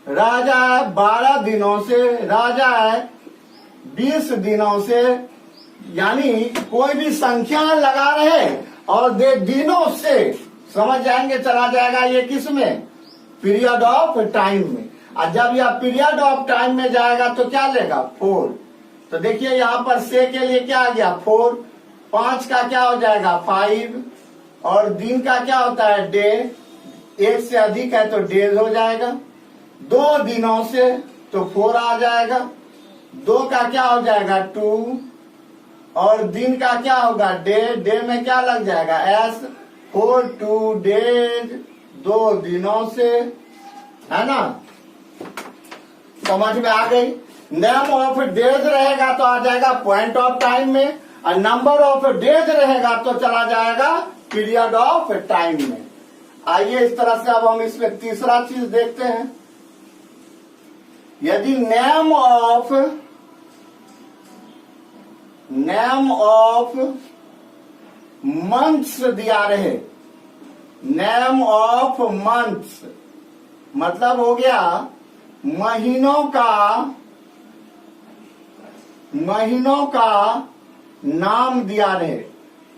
रह जाए 12 दिनों से, रह जाए 20 दिनों से, यानी कोई भी संख्या लगा रहे और दे दिनों से, समझ जाएंगे चला जाएगा ये किस में, पीरियड ऑफ टाइम में। और जब यह पीरियड ऑफ टाइम में जाएगा तो क्या लेगा, 4। तो देखिए यहाँ पर से के लिए क्या आ गया, 4। 5 का क्या हो जाएगा, 5। और दिन का क्या होता है, डे, 1 से अधिक है तो डेज हो जाएगा। 2 दिनों से तो 4 आ जाएगा। 2 का क्या हो जाएगा, 2। और दिन का क्या होगा, डे, डे में क्या लग जाएगा, एस। 4 2 डेज, 2 दिनों से, है ना, समझ में आ गई। नेम ऑफ डेज रहेगा तो आ जाएगा पॉइंट ऑफ टाइम में, और नंबर ऑफ डेज रहेगा तो चला जाएगा पीरियड ऑफ टाइम में। आइए इस तरह से अब हम इसमें तीसरा चीज देखते हैं। यदि नेम ऑफ मंथ्स दिया रहे, नेम ऑफ मंथ्स मतलब हो गया महीनों का नाम दिया रहे।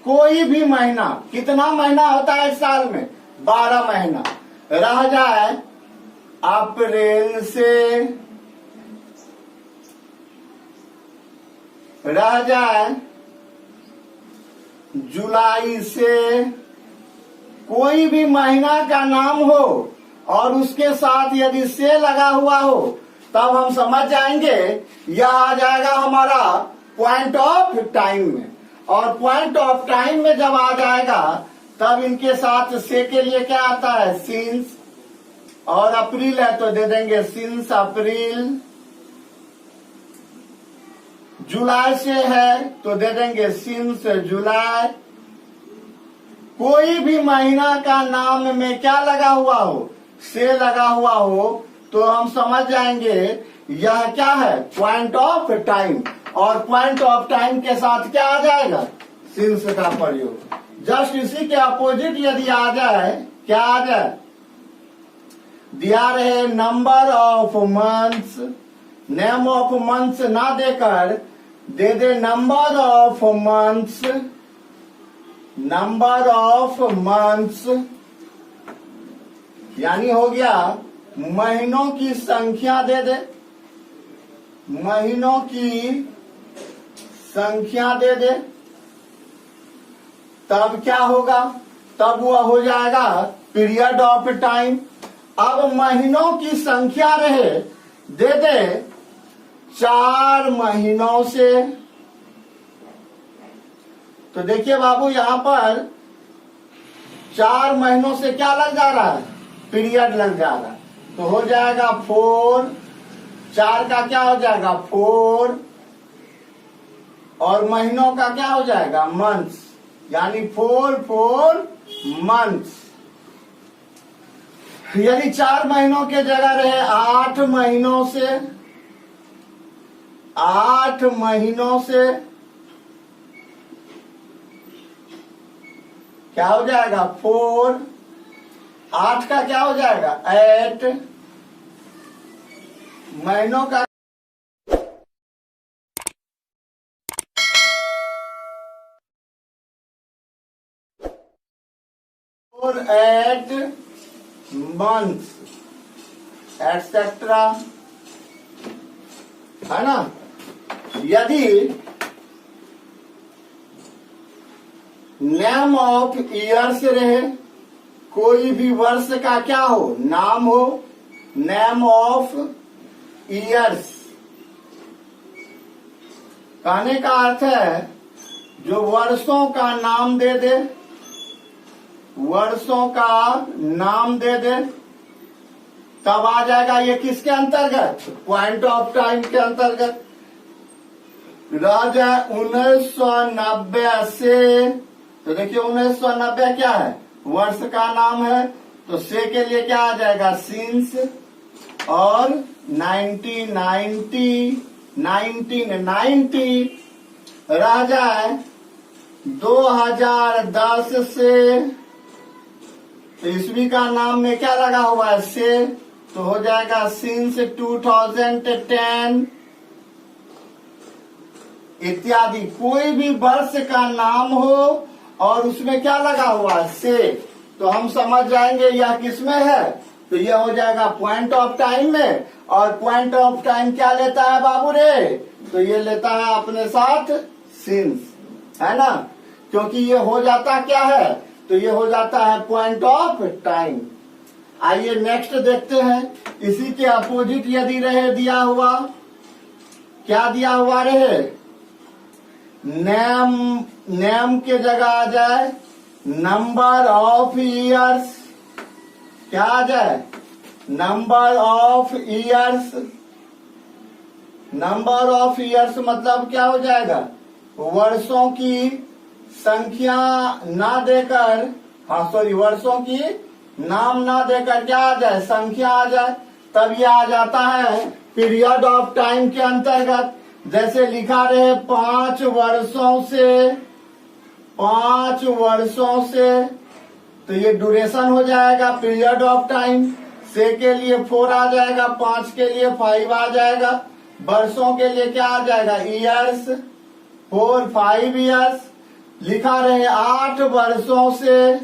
कोई भी महीना, कितना महीना होता है साल में, 12 महीना, रह जाए अप्रैल से, रह जाए जुलाई से, कोई भी महीना का नाम हो और उसके साथ यदि से लगा हुआ हो तब हम समझ जाएंगे यह आ जाएगा हमारा पॉइंट ऑफ टाइम में। और पॉइंट ऑफ टाइम में जब आ जाएगा तब इनके साथ से के लिए क्या आता है, सिंस। और अप्रैल है तो दे देंगे सिंस अप्रैल। जुलाई से है तो दे देंगे सिंस जुलाई। कोई भी महीना का नाम में क्या लगा हुआ हो, से लगा हुआ हो, तो हम समझ जाएंगे यह क्या है, पॉइंट ऑफ टाइम। और पॉइंट ऑफ टाइम के साथ क्या आ जाएगा, सिंस का प्रयोग। जस्ट इसी के अपोजिट यदि आ जाए, क्या आ जाए, दिया रहे number of months, name of months ना देकर दे दे number of months, number of months, यानी हो गया महीनों की संख्या दे दे, महीनों की संख्या दे दे, तब क्या होगा, तब वह हो जाएगा पीरियड ऑफ टाइम। अब महीनों की संख्या रहे, दे दे 4 महीनों से। तो देखिए बाबू यहां पर 4 महीनों से क्या लग जा रहा है, पीरियड लग जा रहा है। तो हो जाएगा 4, 4 का क्या हो जाएगा 4, और महीनों का क्या हो जाएगा मंथ्स, यानी 4 मंथ्स। यदि 4 महीनों के जगह रहे 8 महीनों से, 8 महीनों से क्या हो जाएगा 4, 8 का क्या हो जाएगा 8, महीनों का 8 months एटसेट्रा, है ना। यदि नेम ऑफ ईयर्स रहे, कोई भी वर्ष का क्या हो नाम हो, नेम ऑफ ईयर्स, कहने का अर्थ है जो वर्षों का नाम दे दे, वर्षों का नाम दे दे, तब आ जाएगा ये किसके अंतर्गत, पॉइंट ऑफ टाइम के अंतर्गत। राजा 1990 से, तो देखिए 1990 क्या है, वर्ष का नाम है, तो से के लिए क्या आ जाएगा सिंस, और 1990 रह जाए 2010 से, तो ईस्वी का नाम में क्या लगा हुआ है से, तो हो जाएगा सिंस 2010 इत्यादि। कोई भी वर्ष का नाम हो और उसमें क्या लगा हुआ है से, तो हम समझ जाएंगे यह किसमें है, तो यह हो जाएगा पॉइंट ऑफ टाइम में। और पॉइंट ऑफ टाइम क्या लेता है बाबू रे, तो ये लेता है अपने साथ सिंस, है ना, क्योंकि ये हो जाता क्या है, तो ये हो जाता है पॉइंट ऑफ टाइम। आइए नेक्स्ट देखते हैं, इसी के अपोजिट यदि रहे दिया हुआ, क्या दिया हुआ रहे, नेम के जगह आ जाए नंबर ऑफ ईयर्स, क्या आ जाए number of years, number of years मतलब क्या हो जाएगा, वर्षों की संख्या ना देकर, हाँ सॉरी वर्षों की नाम ना देकर क्या आ जाए संख्या आ जाए, तब यह आ जाता है पीरियड ऑफ टाइम के अंतर्गत। जैसे लिखा रहे 5 वर्षों से, 5 वर्षों से, तो ये ड्यूरेशन हो जाएगा पीरियड ऑफ टाइम। से के लिए 4 आ जाएगा, 5 के लिए 5 आ जाएगा, वर्षों के लिए क्या आ जाएगा ईयर्स, 4 5 ईयर्स। लिखा रहे 8 वर्षों से,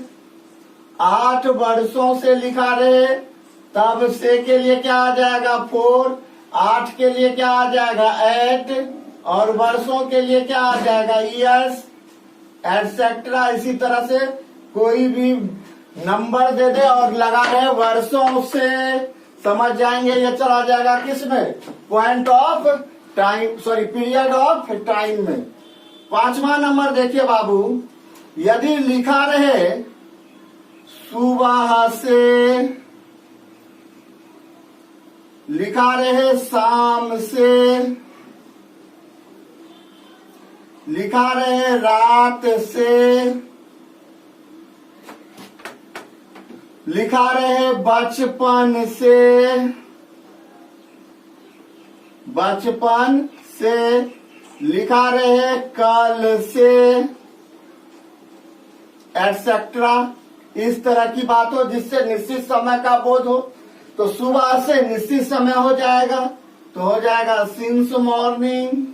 8 वर्षों से लिखा रहे, तब से के लिए क्या आ जाएगा 4, 8 के लिए क्या आ जाएगा 8, और वर्षों के लिए क्या आ जाएगा ईयर्स एटसेट्रा। इसी तरह से कोई भी नंबर दे दे और लगा रहे वर्षों से, समझ जाएंगे ये चला जाएगा किसमें, point of time, sorry period of time में। 5वां नंबर देखिए बाबू, यदि लिखा रहे सुबह से, लिखा रहे शाम से, लिखा रहे रात से, लिखा रहे बचपन से, बचपन से, लिखा रहे कल से, एटसेट्रा, इस तरह की बात हो जिससे निश्चित समय का बोध हो। तो सुबह से निश्चित समय हो जाएगा, तो हो जाएगा सिंस मॉर्निंग।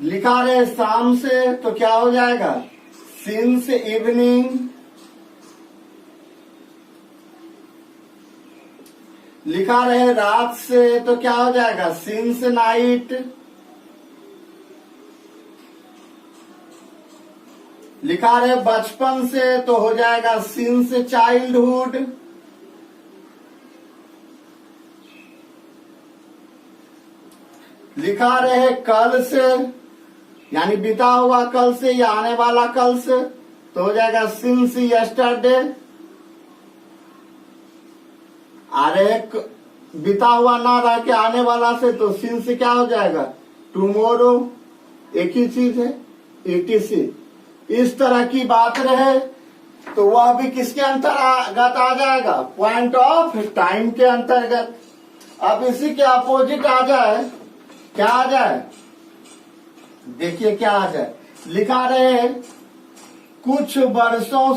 लिखा रहे शाम से तो क्या हो जाएगा, सिंस इवनिंग। लिखा रहे रात से तो क्या हो जाएगा, सिंस नाइट। लिखा रहे बचपन से तो हो जाएगा सिंस चाइल्डहुड। लिखा रहे कल से यानी बीता हुआ कल से या आने वाला कल से तो हो जाएगा सिंस यस्टरडे। अरे बीता हुआ ना रह के आने वाला से तो सिंस क्या हो जाएगा, टुमोरो। एक ही चीज है, etc। इस तरह की बात रहे तो वह भी किसके अंतर्गत आ जाएगा, पॉइंट ऑफ टाइम के अंतर्गत। अब इसी के अपोजिट आ जाए, क्या आ जाए, देखिए क्या आ जाए। लिखा रहे कुछ वर्षों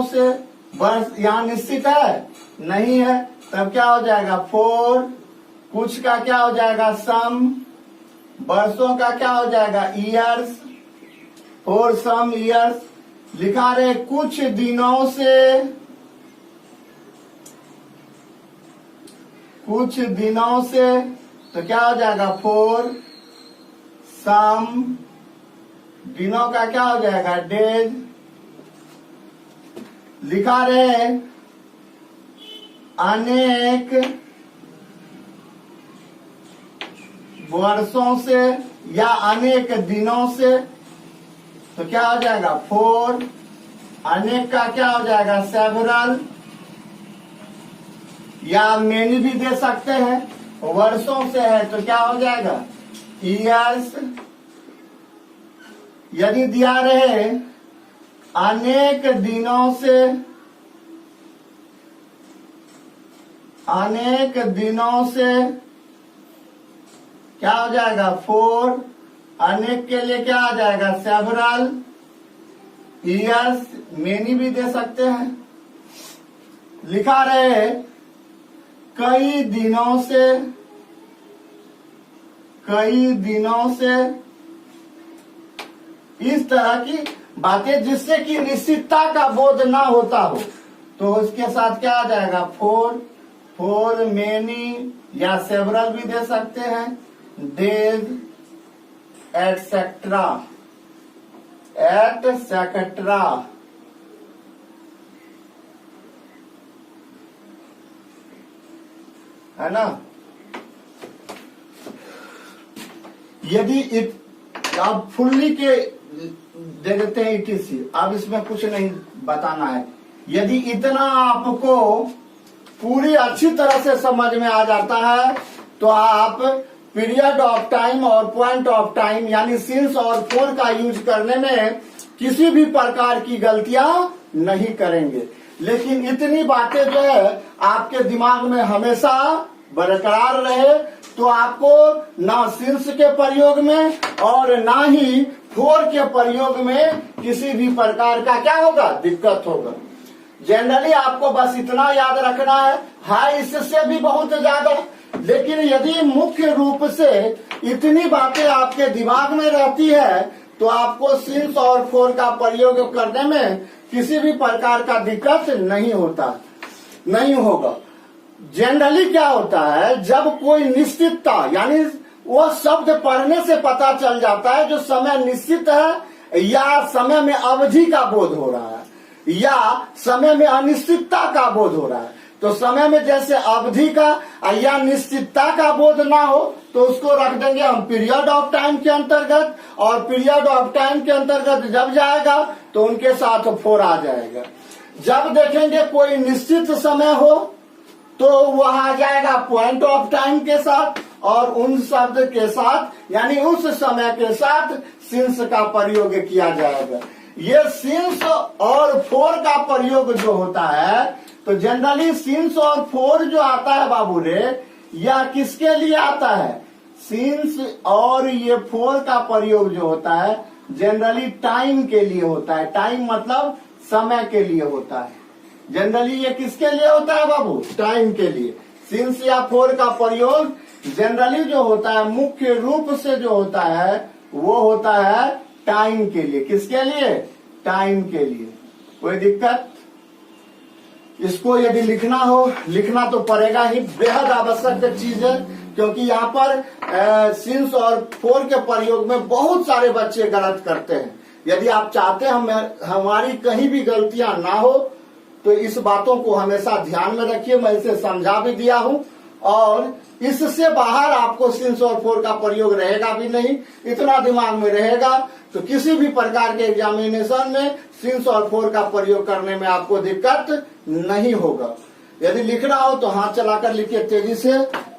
से, वर्ष यहाँ निश्चित है नहीं है, तब क्या हो जाएगा फॉर। कुछ का क्या हो जाएगा सम, वर्षों का क्या हो जाएगा ईयर्स, फॉर सम ईयर्स। लिखा रहे कुछ दिनों से, कुछ दिनों से तो क्या हो जाएगा फॉर सम, दिनों का क्या हो जाएगा डेज। लिखा रहे अनेक वर्षों से या अनेक दिनों से तो क्या हो जाएगा फॉर, अनेक का क्या हो जाएगा सेवरल या मेनी भी दे सकते हैं। वर्षों से है तो क्या हो जाएगा ईयर्स। यदि दिया रहे अनेक दिनों से, अनेक दिनों से क्या हो जाएगा फॉर, अनेक के लिए क्या आ जाएगा सेवरल, ईयर्स मेनी भी दे सकते हैं। लिखा रहे कई दिनों से, कई दिनों से, इस तरह की बातें जिससे कि निश्चितता का बोध ना होता हो तो उसके साथ क्या आ जाएगा फॉर, फॉर मेनी या सेवरल भी दे सकते हैं, डेज एटसेट्रा, एटसेट्रा। है ना। यदि आप फुल्ली के दे देते हैं etc, अब इसमें कुछ नहीं बताना है। यदि इतना आपको पूरी अच्छी तरह से समझ में आ जाता है तो आप पीरियड ऑफ टाइम और पॉइंट ऑफ टाइम यानी सिंस और फॉर का यूज करने में किसी भी प्रकार की गलतियां नहीं करेंगे। लेकिन इतनी बातें जो है आपके दिमाग में हमेशा बरकरार रहे तो आपको ना सिंस के प्रयोग में और ना ही फॉर के प्रयोग में किसी भी प्रकार का क्या होगा दिक्कत होगा। जनरली आपको बस इतना याद रखना है इससे भी बहुत ज्यादा। लेकिन यदि मुख्य रूप से इतनी बातें आपके दिमाग में रहती है तो आपको सिंस और फॉर का प्रयोग करने में किसी भी प्रकार का दिक्कत नहीं होगा। जनरली क्या होता है जब कोई निश्चितता यानी वो शब्द पढ़ने से पता चल जाता है जो समय निश्चित है या समय में अवधि का बोध हो रहा है या समय में अनिश्चितता का बोध हो रहा है। तो समय में जैसे अवधि का या निश्चितता का बोध ना हो तो उसको रख देंगे हम पीरियड ऑफ टाइम के अंतर्गत, और पीरियड ऑफ टाइम के अंतर्गत जब जाएगा तो उनके साथ फॉर आ जाएगा। जब देखेंगे कोई निश्चित समय हो तो वह आ जाएगा पॉइंट ऑफ टाइम के साथ, और उन शब्द के साथ यानी उस समय के साथ सिंस का प्रयोग किया जाएगा। ये सिंस और फॉर का प्रयोग जो होता है तो जनरली सिंस और फॉर जो आता है बाबू रे या किसके लिए आता है? सिंस और ये फोर का प्रयोग जो होता है जनरली टाइम के लिए होता है। टाइम मतलब समय के लिए होता है। जनरली ये किसके लिए होता है बाबू? टाइम के लिए। सिंस या फोर का प्रयोग जनरली जो होता है, मुख्य रूप से जो होता है वो होता है टाइम के लिए। किसके लिए? टाइम के लिए। कोई दिक्कत? इसको यदि लिखना हो, लिखना तो पड़ेगा ही, बेहद आवश्यक चीज है, क्योंकि यहाँ पर सिंस और फोर के प्रयोग में बहुत सारे बच्चे गलत करते हैं। यदि आप चाहते हैं हमारी कहीं भी गलतियां ना हो तो इस बातों को हमेशा ध्यान में रखिए। मैं इसे समझा भी दिया हूं और इससे बाहर आपको सिंस और फोर का प्रयोग रहेगा भी नहीं, इतना दिमाग में रहेगा तो किसी भी प्रकार के एग्जामिनेशन में सिंस और फोर का प्रयोग करने में आपको दिक्कत नहीं होगा। यदि लिखना हो तो हाथ चलाकर लिखिए तेजी से।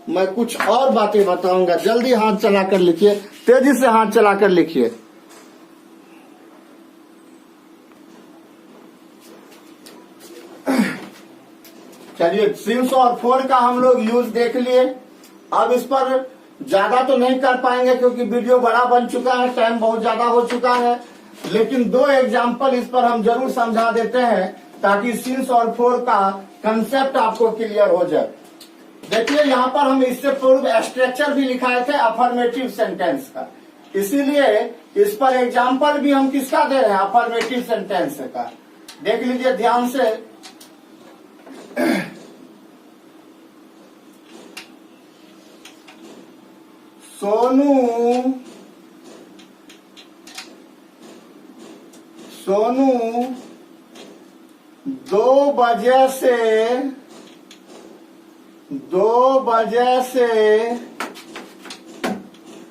मैं कुछ और बातें बताऊंगा, जल्दी हाथ चलाकर लिखिए, तेजी से हाथ चलाकर लिखिए। चलिए, सिंस और फोर का हम लोग यूज देख लिए। अब इस पर ज्यादा तो नहीं कर पाएंगे क्योंकि वीडियो बड़ा बन चुका है, टाइम बहुत ज्यादा हो चुका है, लेकिन 2 एग्जाम्पल इस पर हम जरूर समझा देते हैं ताकि सिंस और फोर का कंसेप्ट आपको क्लियर हो जाए। देखिए, यहाँ पर हम इससे पूर्व स्ट्रक्चर भी लिखाए थे अफर्मेटिव सेंटेंस का, इसीलिए इस पर एग्जाम्पल भी हम किसका दे रहे हैं? अफर्मेटिव सेंटेंस का। देख लीजिए ध्यान से। सोनू 2 बजे से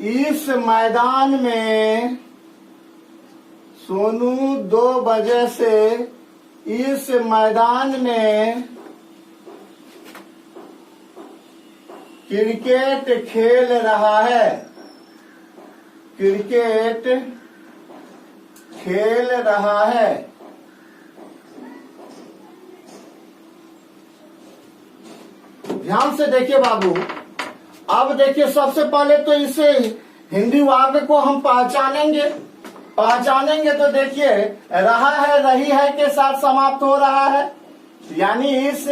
इस मैदान में, सोनू 2 बजे से इस मैदान में क्रिकेट खेल रहा है। क्रिकेट खेल रहा है। ध्यान से देखिए बाबू। अब देखिए, सबसे पहले तो इसे हिंदी वाक्य को हम पहचानेंगे तो देखिए, रहा है, रही है के साथ समाप्त हो रहा है, यानी इस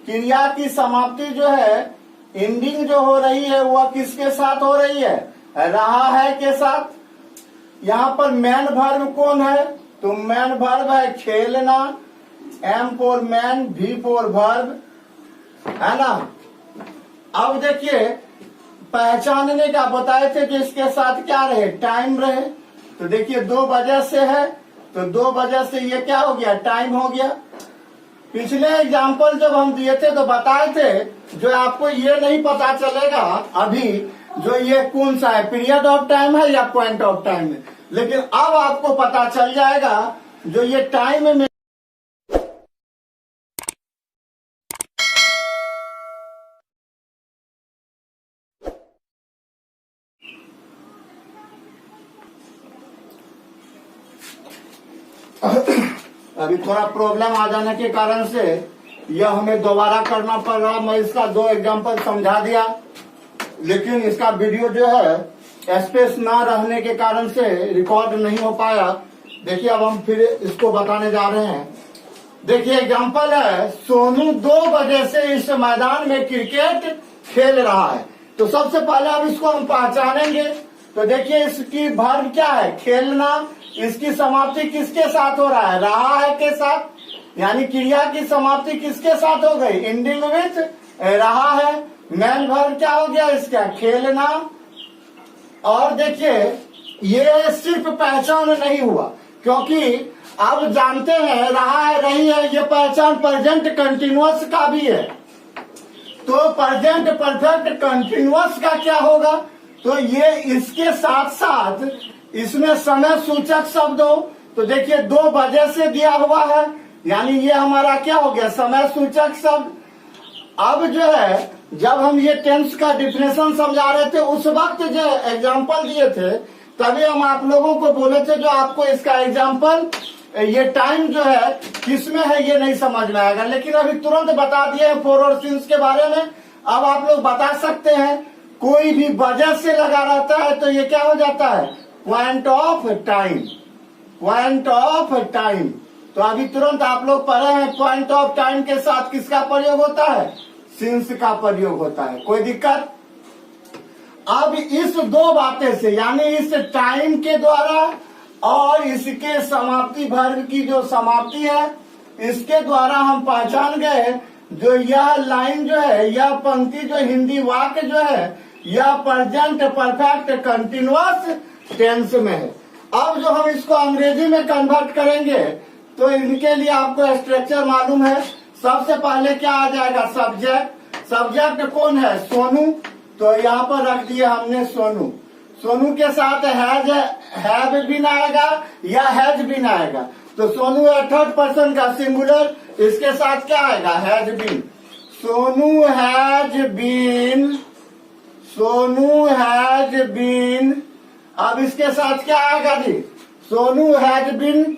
क्रिया की समाप्ति जो है, एंडिंग जो हो रही है वह किसके साथ हो रही है? रहा है के साथ। यहाँ पर मैन वर्ब कौन है? तो मैन वर्ब है खेलना, एम फॉर मैन, भी फॉर वर्ब, है ना। अब देखिए, पहचानने का बताए थे कि इसके साथ क्या रहे? टाइम रहे। तो देखिए 2 बजे से है तो 2 बजे से ये क्या हो गया? टाइम हो गया। पिछले एग्जाम्पल जब हम दिए थे तो बताए थे, जो आपको ये नहीं पता चलेगा अभी जो ये कौन सा है, पीरियड ऑफ टाइम है या पॉइंट ऑफ टाइम है, लेकिन अब आपको पता चल जाएगा जो ये टाइम में अभी थोड़ा प्रॉब्लम आ जाने के कारण से यह हमें दोबारा करना पड़ रहा। मैं इसका 2 एग्जाम्पल समझा दिया, लेकिन इसका वीडियो जो है स्पेस ना रहने के कारण से रिकॉर्ड नहीं हो पाया। देखिए, अब हम फिर इसको बताने जा रहे हैं। देखिए, एग्जाम्पल है, सोनू 2 बजे से इस मैदान में क्रिकेट खेल रहा है। तो सबसे पहले अब इसको हम पहचानेंगे। तो देखिए, इसकी वर्ब क्या है? खेलना। इसकी समाप्ति किसके साथ हो रहा है? रहा है के साथ, यानी क्रिया की समाप्ति किसके साथ हो गई? एंडिंग विथ रहा है। मैन वर्ब क्या हो गया इसका? खेलना। और देखिए, ये सिर्फ पहचान नहीं हुआ, क्योंकि अब जानते हैं रहा है, रही है, ये पहचान प्रेजेंट कंटिन्यूअस का भी है। तो प्रेजेंट परफेक्ट कंटिन्यूअस का क्या होगा? तो ये इसके साथ साथ इसमें समय सूचक शब्द हो। तो देखिए, 2 बजे से दिया हुआ है, यानी ये हमारा क्या हो गया? समय सूचक शब्द। अब जो है, जब हम ये टेंस का डिफिनेशन समझा रहे थे, उस वक्त जो एग्जाम्पल दिए थे, तभी हम आप लोगों को बोले थे जो आपको इसका एग्जाम्पल, ये टाइम जो है किसमें है ये नहीं समझ में आएगा, लेकिन अभी तुरंत बता दिए हैं फोर और सिंस के बारे में। अब आप लोग बता सकते हैं, कोई भी वजह से लगा रहता है तो ये क्या हो जाता है, point of time, point of time. तो अभी तुरंत आप लोग पढ़े हैं, पॉइंट ऑफ टाइम के साथ किसका प्रयोग होता है, सिंस का प्रयोग होता है। कोई दिक्कत? अब इस दो बातें से, यानी इस टाइम के द्वारा और इसके समाप्ति वर्ग की जो समाप्ति है, इसके द्वारा हम पहचान गए जो यह लाइन जो है, यह पंक्ति जो हिंदी वाक्य जो है, यह प्रेजेंट परफेक्ट कंटिन्यूअस टेंस में है। अब जो हम इसको अंग्रेजी में कन्वर्ट करेंगे तो इनके लिए आपको स्ट्रक्चर मालूम है। सबसे पहले क्या आ जाएगा, सब्जेक्ट। सब्जेक्ट कौन है, सोनू, तो यहाँ पर रख दिया हमने सोनू। सोनू के साथ हैव बीन आएगा या हैज बीन आएगा, तो सोनू है थर्ड पर्सन का सिंगुलर, इसके साथ क्या आएगा, has been. Sonu has been, Sonu has been. अब इसके साथ क्या आएगा जी, सोनू हैज बीन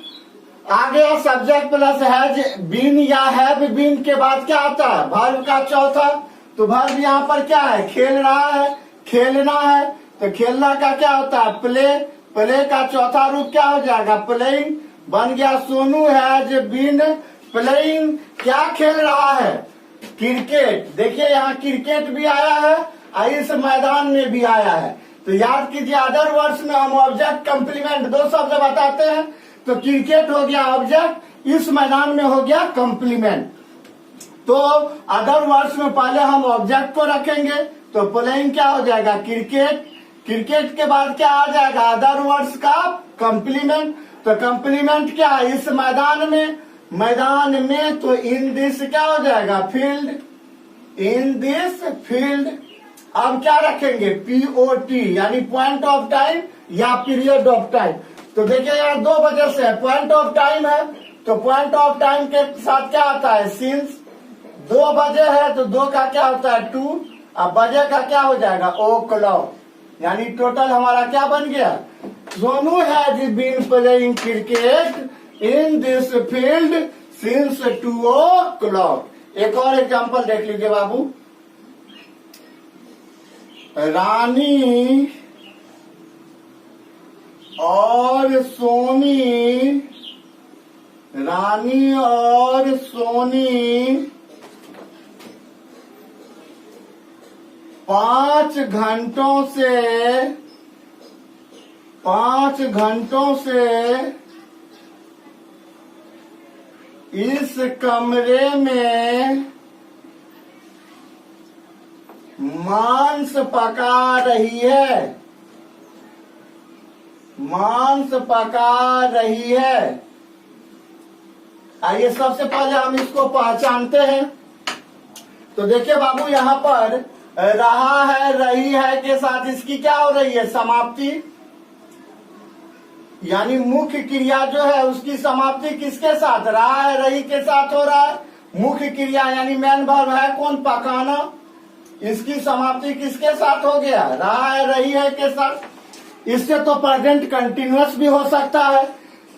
आ गया, सब्जेक्ट प्लस हैज बीन या हैव बीन के बाद क्या आता है, वर्ब का चौथा। तो वर्ब यहाँ पर क्या है, खेल रहा है, खेलना है, तो खेलना का क्या होता है, प्ले। प्ले का चौथा रूप क्या हो जाएगा, प्लेइंग, बन गया सोनू हैज बीन प्लेइंग। क्या खेल रहा है, क्रिकेट। देखिए यहाँ क्रिकेट भी आया है और इस मैदान में भी आया है। तो याद कीजिए, अदर वर्ड्स में हम ऑब्जेक्ट कम्प्लीमेंट दो शब्द बताते हैं, तो क्रिकेट हो गया ऑब्जेक्ट, इस मैदान में हो गया कम्प्लीमेंट। तो अदर वर्ड्स में पहले हम ऑब्जेक्ट को रखेंगे, तो प्लेइंग क्या हो जाएगा, क्रिकेट। क्रिकेट के बाद क्या आ जाएगा, अदर वर्ड्स का कम्प्लीमेंट। तो कम्प्लीमेंट क्या है, इस मैदान में, मैदान में, तो इन दिस क्या हो जाएगा, फील्ड, इन दिस फील्ड। अब क्या रखेंगे, पीओटी, यानी पॉइंट ऑफ टाइम या पीरियड ऑफ टाइम। तो देखिए यहाँ दो वजह से है, पॉइंट ऑफ टाइम है तो पॉइंट ऑफ टाइम के साथ क्या आता है, सिंस। दो बजे है तो दो का क्या होता है, टू। अब बजे का क्या हो जाएगा, ओ क्लॉक। यानी टोटल हमारा क्या बन गया, Sonu has been playing cricket in this field since 2 o'clock। एक और एग्जांपल देख लीजिए बाबू, रानी और सोनी, रानी और सोनी 5 घंटों से इस कमरे में मांस पका रही है, मांस पका रही है। आइए सबसे पहले हम इसको पहचानते हैं। तो देखिए बाबू, यहाँ पर रहा है, रही है के साथ इसकी क्या हो रही है, समाप्ति। यानी मुख्य क्रिया जो है उसकी समाप्ति किसके साथ, रहा है रही के साथ हो रहा है। मुख्य क्रिया यानी मेन वर्ब है कौन, पकाना, इसकी समाप्ति किसके साथ हो गया, रहा है रही है के साथ। इससे तो प्रेजेंट कंटिन्यूअस भी हो सकता है।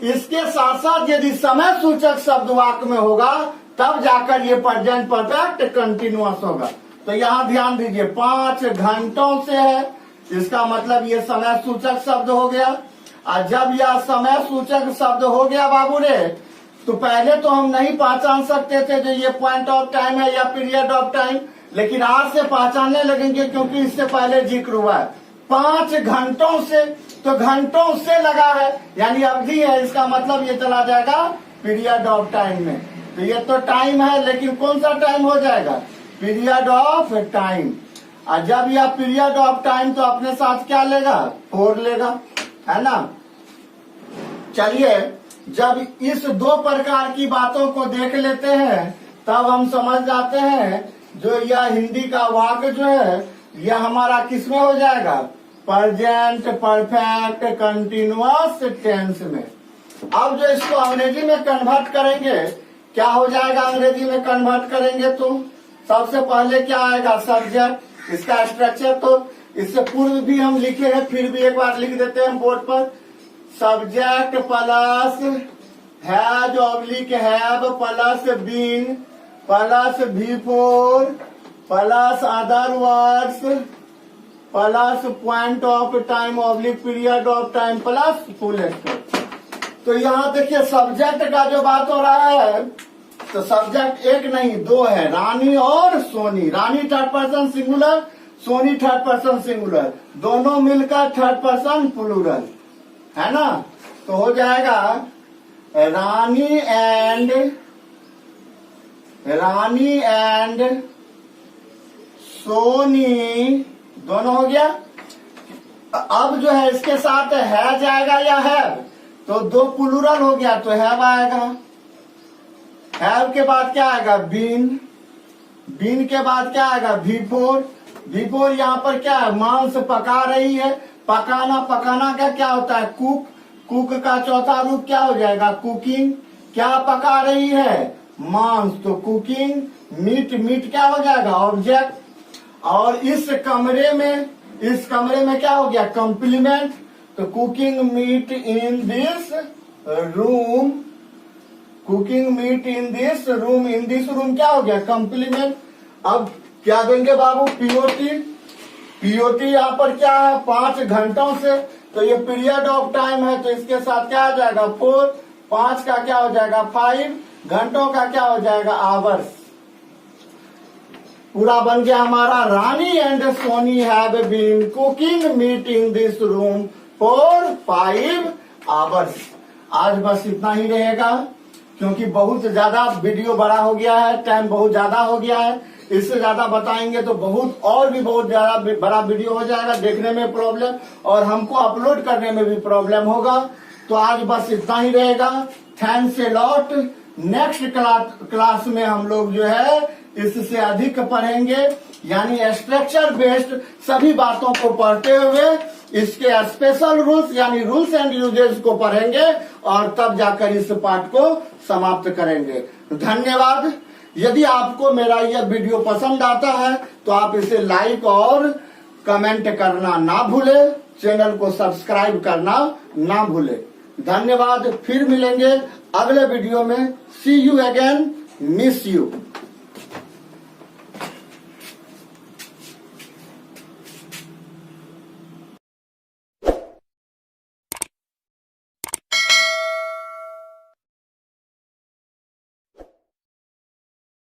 इसके साथ साथ यदि समय सूचक शब्द वाक्य में होगा तब जाकर ये प्रेजेंट परफेक्ट कंटिन्यूअस होगा। तो यहाँ ध्यान दीजिए, 5 घंटों से है, इसका मतलब ये समय सूचक शब्द हो गया। और जब यह समय सूचक शब्द हो गया बाबू रे, तो पहले तो हम नहीं पहचान सकते थे जो ये पॉइंट ऑफ टाइम है या पीरियड ऑफ टाइम, लेकिन आज से पहचानने लगेंगे क्योंकि इससे पहले जिक्र हुआ है। 5 घंटों से, तो घंटों से लगा है यानी अवधि है, इसका मतलब ये चला जाएगा पीरियड ऑफ टाइम में। तो ये तो टाइम है, लेकिन कौन सा टाइम हो जाएगा, पीरियड ऑफ टाइम। और जब यह पीरियड ऑफ टाइम तो अपने साथ क्या लेगा, 4 लेगा, है ना। चलिए, जब इस 2 प्रकार की बातों को देख लेते हैं तब हम समझ जाते हैं जो यह हिंदी का वाक्य जो है यह हमारा किसमें हो जाएगा, प्रेजेंट परफेक्ट कंटिन्यूअस टेंस में। अब जो इसको अंग्रेजी में कन्वर्ट करेंगे, क्या हो जाएगा अंग्रेजी में कन्वर्ट करेंगे तो सबसे पहले क्या आएगा, सब्जेक्ट। इसका स्ट्रक्चर तो इससे पूर्व भी हम लिखे हैं, फिर भी एक बार लिख देते हैं बोर्ड पर। Subject plus has oblique have plus been plus V4 plus other words plus point of time oblique period of time plus full stop. तो यहाँ देखिए सब्जेक्ट का जो बात हो रहा है, तो सब्जेक्ट एक नहीं दो है, रानी और Soni. Rani third person singular, Soni third person singular, दोनों मिलकर थर्ड पर्सन प्लूरल, है ना। तो हो जाएगा रानी एंड सोनी, दोनों हो गया। अब जो है इसके साथ है जाएगा या है, तो दो प्लूरल हो गया तो हैव आएगा। हैव के बाद क्या आएगा, बीन। बीन के बाद क्या आएगा, बिफोर। बिफोर यहाँ पर क्या है, मांस पका रही है। पकाना, पकाना का क्या होता है, कुक। कुक का चौथा रूप क्या हो जाएगा, कुकिंग। क्या पका रही है, मांस, तो कुकिंग। मीट, मीट क्या हो जाएगा, ऑब्जेक्ट। और इस कमरे में क्या हो गया, कॉम्प्लीमेंट। तो cooking meat in this room, cooking meat in this room, in this room क्या हो गया, कॉम्प्लीमेंट। अब क्या देंगे बाबू, पीओटी। पीओटी यहाँ पर क्या है, 5 घंटों से, तो ये पीरियड ऑफ टाइम है, तो इसके साथ क्या आ जाएगा, 4। 5 का क्या हो जाएगा, 5। घंटों का क्या हो जाएगा, आवर्स। पूरा बन गया हमारा। Rani and Soni have been cooking meat in this room for 5 hours. आज बस इतना ही रहेगा, क्योंकि बहुत ज्यादा वीडियो बड़ा हो गया है, टाइम बहुत ज्यादा हो गया है। इससे ज्यादा बताएंगे तो बहुत ज्यादा बड़ा वीडियो हो जाएगा, देखने में प्रॉब्लम और हमको अपलोड करने में भी प्रॉब्लम होगा। तो आज बस इतना ही रहेगा। Thanks a lot. Next class में हम लोग जो है इससे अधिक पढ़ेंगे, यानी स्ट्रक्चर बेस्ड सभी बातों को पढ़ते हुए इसके स्पेशल रूल्स यानी रूल्स एंड यूजेस को पढ़ेंगे और तब जाकर इस पाठ को समाप्त करेंगे। धन्यवाद। यदि आपको मेरा यह वीडियो पसंद आता है तो आप इसे लाइक और कमेंट करना ना भूले, चैनल को सब्सक्राइब करना ना भूले। धन्यवाद। फिर मिलेंगे अगले वीडियो में। सी यू अगेन, मिस यू।